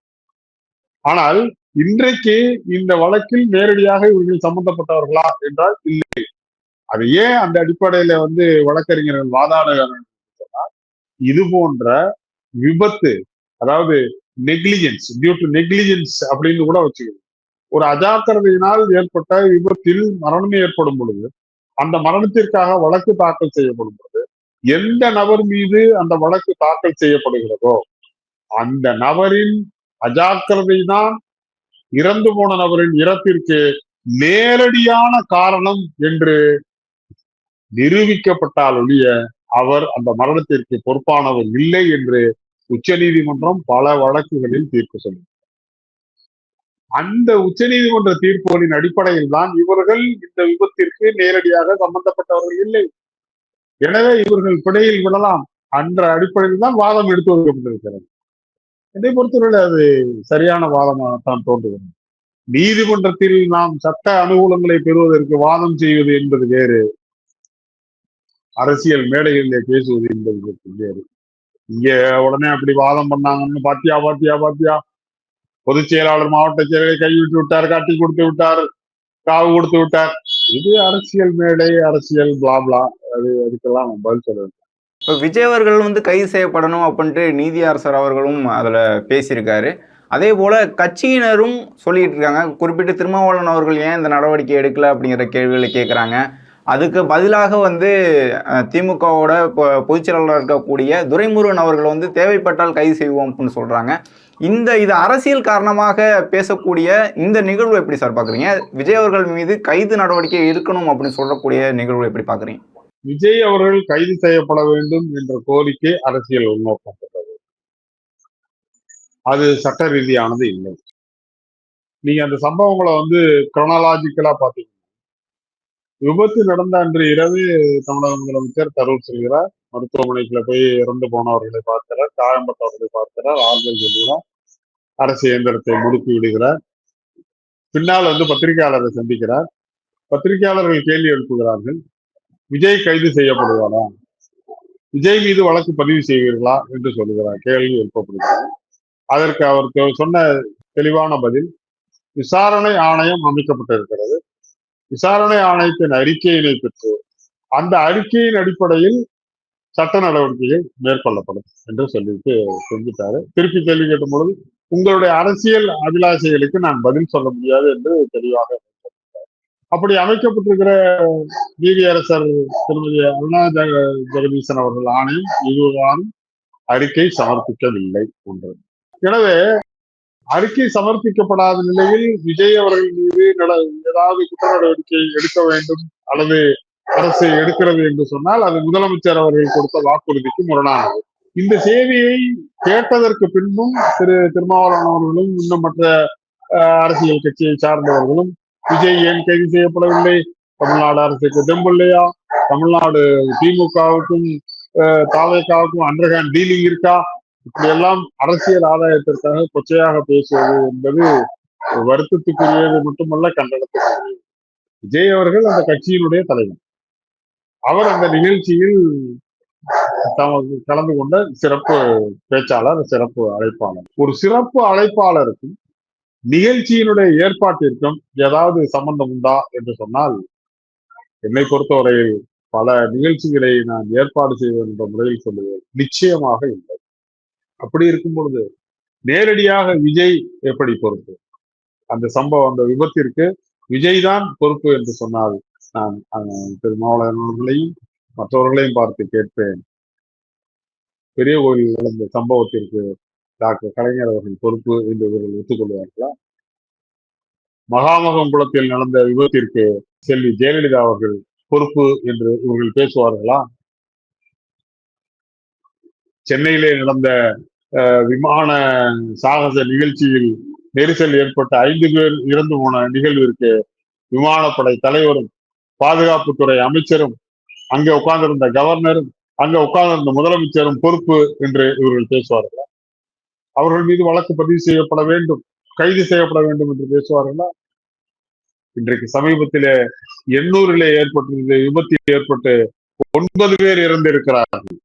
ஆனால் இன்றைக்கு இந்த வழக்கில் நேரடியாக இவர்கள் சம்பந்தப்பட்டவர்களா என்றால் இல்லை. அது ஏன் அந்த அடிப்படையில வழக்கறிஞர்கள் வாதாடுகிறார்கள், இது போன்ற விபத்து, அதாவது நெக்லிஜென்ஸ் டியூ டு நெக்லிஜென்ஸ் அப்படின்னு கூட வச்சுக்கணும். ஒரு அஜாக்கிரதையினால் ஏற்பட்ட விபத்தில் மரணம் ஏற்படும் பொழுது அந்த மரணத்திற்காக வழக்கு தாக்கல் செய்யப்படும் பொழுது எந்த நபர் மீது அந்த வழக்கு தாக்கல் செய்யப்படுகிறதோ அந்த நபரின் அஜாக்கிரதை தான் இறந்து போன நபரின் இறப்பிற்கு நேரடியான காரணம் என்று நிரூபிக்கப்பட்டால் ஒழிய அவர் அந்த மரணத்திற்கு பொறுப்பானவர் இல்லை என்று உச்ச நீதிமன்றம் பல வழக்குகளில் தீர்ப்பு சொல்லும். அந்த உச்ச நீதிமன்ற தீர்ப்புகளின் அடிப்படையில் தான் இவர்கள் இந்த விபத்திற்கு நேரடியாக சம்பந்தப்பட்டவர்கள் இல்லை, எனவே இவர்கள் பிணையில் விடலாம் என்ற அடிப்படையில் தான் வாதம் எடுத்து வைக்கப்பட்டிருக்கிறது. என்னை பொறுத்தவரை அது சரியான வாதமாகத்தான் தோன்றுகிறது. நீதிமன்றத்தில் நாம் சட்ட அனுகூலங்களை பெறுவதற்கு வாதம் செய்வது என்பது வேறு, அரசியல் மேடைகளிலே பேசுவது என்பது வேறு. இங்க உடனே அப்படி வாதம் பண்ணாங்கன்னு பாத்தியா பாத்தியா பாத்தியா பொதுச் செயலாளர் மாவட்ட செயலரை கைவிட்டு விட்டார், காட்டி கொடுத்து விட்டார், காவு கொடுத்து விட்டார். இது அரசியல் மேடை, அரசியல் பிளாப்லா, அதுக்கெல்லாம் பதில் சொல்ல. இப்போ விஜய் அவர்கள் கைது செய்யப்படணும் அப்படின்ட்டு நீதியரசர் அவர்களும் அதில் பேசியிருக்காரு. அதே போல் கட்சியினரும் சொல்லிட்டு இருக்காங்க. குறிப்பிட்டு திருமாவளவன் அவர்கள் ஏன் இந்த நடவடிக்கை எடுக்கல அப்படிங்கிற கேள்விகளை கேட்குறாங்க. அதுக்கு பதிலாக திமுகவோட பொதுச்செயலாளர் இருக்கக்கூடிய துரைமுருகன் அவர்கள் தேவைப்பட்டால் கைது செய்வோம் அப்படின்னு சொல்கிறாங்க. இது அரசியல் காரணமாக பேசக்கூடிய இந்த நிகழ்வு எப்படி சார் பார்க்குறீங்க? விஜய் அவர்கள் மீது கைது நடவடிக்கை இருக்கணும் அப்படின்னு சொல்லக்கூடிய நிகழ்வு எப்படி பார்க்குறீங்க? விஜய் அவர்கள் கைது செய்யப்பட வேண்டும் என்ற கோரிக்கை அரசியல் உள்நோக்கம் கொண்டது, அது சட்ட ரீதியானது இல்லை. நீங்க அந்த சம்பவங்களை குரோனாலாஜிக்கலா பாத்தீங்கன்னா, விபத்து நடந்த அன்று இரவு தமிழக முதலமைச்சர் கரூர் செல்கிறார், மருத்துவமனைக்குள்ள போய் இறந்து போனவர்களை பார்க்கிறார், காயம்பட்டவர்களை பார்க்கிறார், ஆறுதல் சொல்கிறார், அரசு இயந்திரத்தை முடுக்கி விடுகிறார். பின்னால் பத்திரிகையாளரை சந்திக்கிறார். பத்திரிகையாளர்கள் கேள்வி எழுப்புகிறார்கள், விஜய் கைது செய்யப்படுவாரா, விஜய் மீது வழக்கு பதிவு செய்வீர்களா என்று சொல்லுகிறார். கேள்வி எழுப்பப்படுகிறார். அதற்கு அவருக்கு சொன்ன தெளிவான பதில், விசாரணை ஆணையம் அமைக்கப்பட்டிருக்கிறது, விசாரணை ஆணையத்தின் அறிக்கையினை பெற்று அந்த அறிக்கையின் அடிப்படையில் சட்ட நடவடிக்கைகள் மேற்கொள்ளப்படும் என்று சொல்லிட்டு செஞ்சுட்டாரு. திருப்பி கேள்வி கேட்டும் பொழுது, உங்களுடைய அரசியல் அபிலாஷைகளுக்கு நான் பதில் சொல்ல முடியாது என்று தெளிவாக. அப்படி அமைக்கப்பட்டிருக்கிற நீதியரசர் திருமதி அருணா ஜெகதீசன் அவர்கள் ஆணையம் இதுதான் அறிக்கை சமர்ப்பிக்கவில்லை ஒன்று. எனவே அறிக்கை சமர்ப்பிக்கப்படாத நிலையில் விஜய் அவர்கள் மீது ஏதாவது குற்ற நடவடிக்கை எடுக்க வேண்டும் அல்லது அரசு எடுக்கிறது என்று சொன்னால் அது முதலமைச்சர் அவர்கள் கொடுத்த வாக்குறுதிக்கு முரணானது. இந்த செய்தியை கேட்டதற்கு பின்பும் திருமாவளவன் அவர்களும் இன்னும் மற்ற அரசியல் கட்சியை சார்ந்தவர்களும் விஜய் ஏன் கைது செய்யப்படவில்லை, தமிழ்நாடு அரசுக்கு தெம்பு இல்லையா, தமிழ்நாடு திமுகவுக்கும் தாவேகாவுக்கும் அண்டர்ஹேண்ட் டீலிங் இருக்கா, இப்படியெல்லாம் அரசியல் ஆதாயத்திற்காக கொச்சையாக பேசுவது என்பது வருத்தத்துக்குரியது மட்டுமல்ல, கண்டனத்துக்குரியது. விஜய் அவர்கள் அந்த கட்சியினுடைய தலைவர். அவர் அந்த நிகழ்ச்சியில் கலந்து கொண்ட சிறப்பு பேச்சாளர், சிறப்பு அழைப்பாளர். ஒரு சிறப்பு அழைப்பாளருக்கும் நிகழ்ச்சியினுடைய ஏற்பாட்டிற்கும் ஏதாவது சம்பந்தம் உண்டா என்று சொன்னால், என்னை பொறுத்தவரையில் பல நிகழ்ச்சிகளை நான் ஏற்பாடு செய்வது என்ற முறையில் சொல்லுவேன், நிச்சயமாக இல்லை. அப்படி இருக்கும் பொழுது நேரடியாக விஜய் எப்படி பொறுப்பு? அந்த சம்பவம், அந்த விபத்திற்கு விஜய் தான் பொறுப்பு என்று சொன்னால், நான் திருமாவளவன் அவர்களையும் மற்றவர்களையும் பார்த்து கேட்பேன், பெரிய கோயில் நடந்த சம்பவத்திற்கு டாக்டர் கலைஞர் அவர்கள் பொறுப்பு என்று இவர்கள் ஒத்துக்கொள்வார்களா? மகாமகம் குளத்தில் நடந்த விபத்திற்கு செல்வி ஜெயலலிதா அவர்கள் பொறுப்பு என்று இவர்கள் பேசுவார்களா? சென்னையிலே நடந்த விமான சாகச நிகழ்ச்சியில் நெரிசல் ஏற்பட்ட 5 பேர் இறந்து போன நிகழ்விற்கு விமானப்படை தலைவரும் பாதுகாப்புத்துறை அமைச்சரும் அங்கே உட்கார்ந்திருந்த கவர்னரும் அங்க உட்கார்ந்திருந்த முதலமைச்சரும் பொறுப்பு என்று இவர்கள் பேசுவார்களா? அவர்கள் மீது வழக்கு பதிவு செய்யப்பட வேண்டும், கைது செய்யப்பட வேண்டும் என்று பேசுவார்களா? இன்றைக்கு சமீபத்திலே எண்ணூரிலே ஏற்பட்டிருந்த விபத்தில் ஏற்பட்டு 9 பேர் இறந்திருக்கிறார்கள்.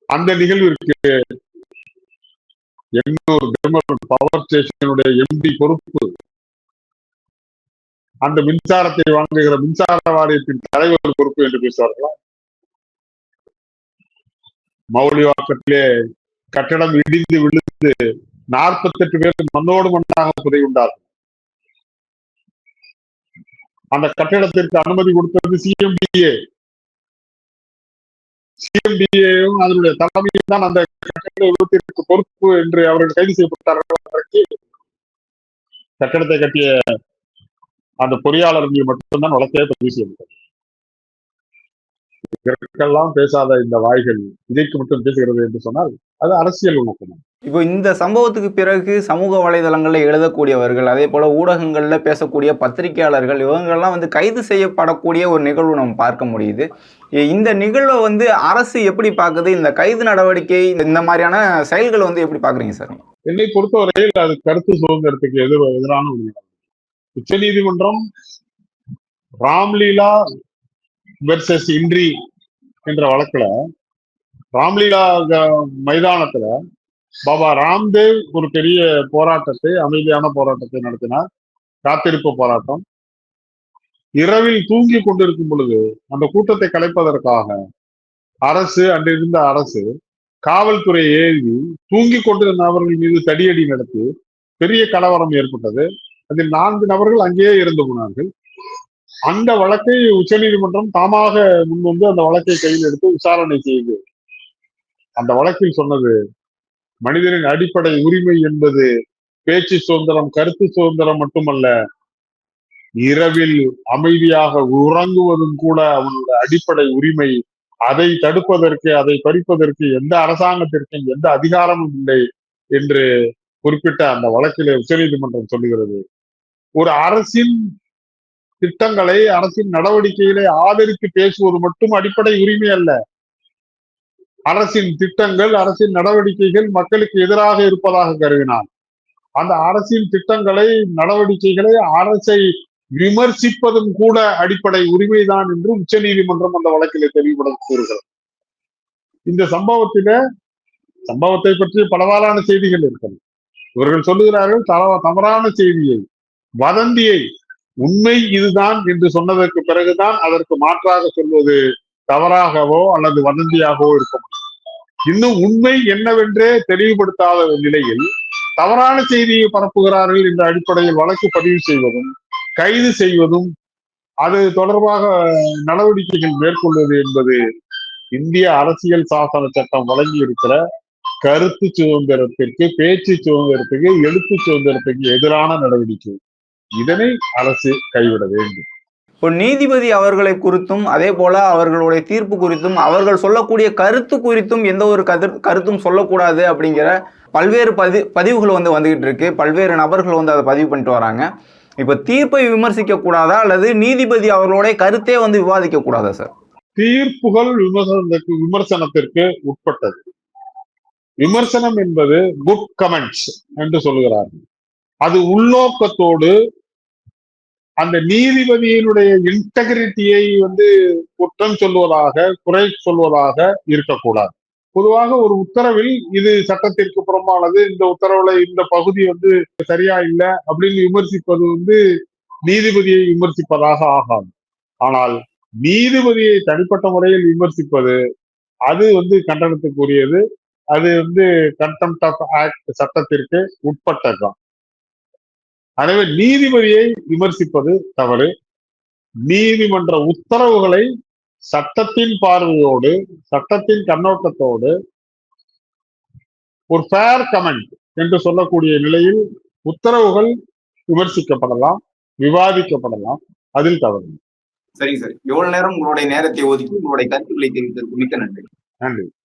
அந்த நிகழ்விற்கு எண்ணூர் தெர்மல் பவர் ஸ்டேஷனுடைய எம்டி பொறுப்பு. அந்த மின்சாரத்தை வாங்குகிற மின்சார வாரியத்தின் தலைவர் பொறுப்பு என்று பேசுவார்களா? மௌலிவாக்கத்திலே கட்டடம் இடிந்து விழுந்து 48 பேர் மண்ணோடு மண்ணாக புதையுண்டார்கள். அந்த கட்டிடத்திற்கு அனுமதி கொடுத்தது சிஎம்டிஏ. சிஎம்டிஏயும் அதனுடைய தலைமையில் தான் அந்த கட்டிட விபத்திற்கு பொறுப்பு என்று அவர்கள் கைது செய்யப்பட்டார்கள். கட்டிடத்தை கட்டிய அந்த பொறியாளர்கள் மட்டும்தான் வழக்கே பதிவு செய்யப்பட்டது. இதற்கெல்லாம் பேசாத இந்த வாய்கள் இதற்கு மட்டும் பேசுகிறது என்று சொன்னால் அது அரசியல் நோக்கம். இப்போ இந்த சம்பவத்துக்கு பிறகு சமூக வலைதளங்களில் எழுதக்கூடியவர்கள், அதே போல ஊடகங்களில் பேசக்கூடிய பத்திரிகையாளர்கள், இவங்கெல்லாம் வந்து கைது செய்யப்படக்கூடிய ஒரு நிகழ்வு நம்ம பார்க்க முடியுது. இந்த நிகழ்வை வந்து அரசு எப்படி பார்க்குது? இந்த கைது நடவடிக்கை, இந்த மாதிரியான செயல்களை வந்து எப்படி பார்க்குறீங்க சார்? என்னை பொறுத்தவரையில் அது கருத்து சுதந்திரத்துக்கு எதிரான ஒரு உச்ச நீதிமன்றம் ராம்லீலா வெர்சஸ் இன்றி என்ற வழக்குல, ராம்லீலா மைதானத்துல பாபா ராம்தேவ் ஒரு பெரிய போராட்டத்தை, அமைதியான போராட்டத்தை நடத்தினார். காத்திருப்பு போராட்டம். இரவில் தூங்கி கொண்டிருக்கும் பொழுது அந்த கூட்டத்தை கலைப்பதற்காக அரசு, அன்றிருந்த அரசு காவல்துறை ஏவி தூங்கி கொண்டிருந்த நபர்கள் மீது தடியடி நடத்தி பெரிய கலவரம் ஏற்பட்டது. அதில் 4 நபர்கள் அங்கேயே இறந்து போனார்கள். அந்த வழக்கை உச்சநீதிமன்றம் தாமாக முன்வந்து அந்த வழக்கை கையில் எடுத்து விசாரணை செய்து அந்த வழக்கில் சொன்னது, மனிதனின் அடிப்படை உரிமை என்பது பேச்சு சுதந்திரம், கருத்து சுதந்திரம் மட்டுமல்ல, இரவில் அமைதியாக உறங்குவதும் கூட அவனுடைய அடிப்படை உரிமை. அதை தடுப்பதற்கு, அதை பறிப்பதற்கு எந்த அரசாங்கத்திற்கும் எந்த அதிகாரமும் இல்லை என்று குறிப்பிட்ட அந்த வழக்கிலே உச்சநீதிமன்றம் சொல்லுகிறது. ஒரு அரசின் திட்டங்களை, அரசின் நடவடிக்கைகளை ஆதரித்து பேசுவது மட்டும் அடிப்படை உரிமை அல்ல. அரசின் திட்டங்கள், அரசின் நடவடிக்கைகள் மக்களுக்கு எதிராக இருப்பதாக கருதினால் அந்த அரசின் திட்டங்களை, நடவடிக்கைகளை, அரசை விமர்சிப்பதும் கூட அடிப்படை உரிமைதான் என்று உச்ச நீதிமன்றம் அந்த வழக்கிலே தெளிவுபடுத்துகிறது. இந்த சம்பவத்தை பற்றி பலவாறான செய்திகள் இருக்கிறது. இவர்கள் சொல்லுகிறார்கள் தவறான செய்தியை, வதந்தியை, உண்மை இதுதான் என்று சொன்னதற்கு பிறகுதான் அதற்கு மாற்றாக சொல்வது தவறாகவோ அல்லது வதந்தியாகவோ இருக்க முடியும். இன்னும் உண்மை என்னவென்றே தெளிவுபடுத்தாத நிலையில் தவறான செய்தியை பரப்புகிறார்கள் என்ற அடிப்படையில் வழக்கு பதிவு செய்வதும், கைது செய்வதும், அது தொடர்பாக நடவடிக்கைகள் மேற்கொள்வது என்பது இந்திய அரசியல் சாசன சட்டம் வழங்கி இருக்கிற கருத்து சுதந்திரத்திற்கு, பேச்சு சுதந்திரத்துக்கு, எழுத்து சுதந்திரத்துக்கு எதிரான நடவடிக்கை. இதனை அரசு கைவிட வேண்டும். இப்போ நீதிபதி அவர்களை குறித்தும், அதே போல அவர்களுடைய தீர்ப்பு குறித்தும், அவர்கள் சொல்லக்கூடிய கருத்து குறித்தும் எந்த ஒரு கருத்தும் சொல்லக்கூடாது அப்படிங்கிற பல்வேறு பதிவுகள் வந்துகிட்டு இருக்கு. பல்வேறு நபர்கள் அதை பதிவு பண்ணிட்டு வராங்க. இப்ப தீர்ப்பை விமர்சிக்க கூடாதா அல்லது நீதிபதி அவர்களுடைய கருத்தே விவாதிக்க கூடாதா சார்? தீர்ப்புகள் விமர்சனத்திற்கு உட்பட்டது. விமர்சனம் என்பது குட் கமெண்ட்ஸ் என்று சொல்லுகிறார்கள். அது உள்நோக்கத்தோடு அந்த நீதிபதியினுடைய இன்டெகிரிட்டியை குற்றம் சொல்வதாக, குறை சொல்வதாக இருக்கக்கூடாது. பொதுவாக ஒரு உத்தரவில் இது சட்டத்திற்கு புறம்பானது, இந்த உத்தரவுல இந்த பகுதி சரியா இல்ல அப்படின்னு விமர்சிப்பது நீதிபதியை விமர்சிப்பதாக ஆகாது. ஆனால் நீதிபதியை தனிப்பட்ட முறையில் விமர்சிப்பது அது கண்டனத்துக்குரியது. அது கண்டெம்ட் ஆஃப் ஆக்ட் சட்டத்திற்கு உட்பட்டதுதான். எனவே நீதிபதியை விமர்சிப்பது தவறு. நீதிமன்ற உத்தரவுகளை சட்டத்தின் பார்வையோடு, சட்டத்தின் கண்ணோட்டத்தோடு ஒரு ஃபேர் கமெண்ட் என்று சொல்லக்கூடிய நிலையில் உத்தரவுகள் விமர்சிக்கப்படலாம், விவாதிக்கப்படலாம். அதில் தவறு. சரிங்க சார். எவ்வளவு நேரம் உங்களுடைய நேரத்தை ஒதுக்கி உங்களுடைய கருத்துக்களை தெரிவித்ததற்கு மிக்க நன்றி. நன்றி.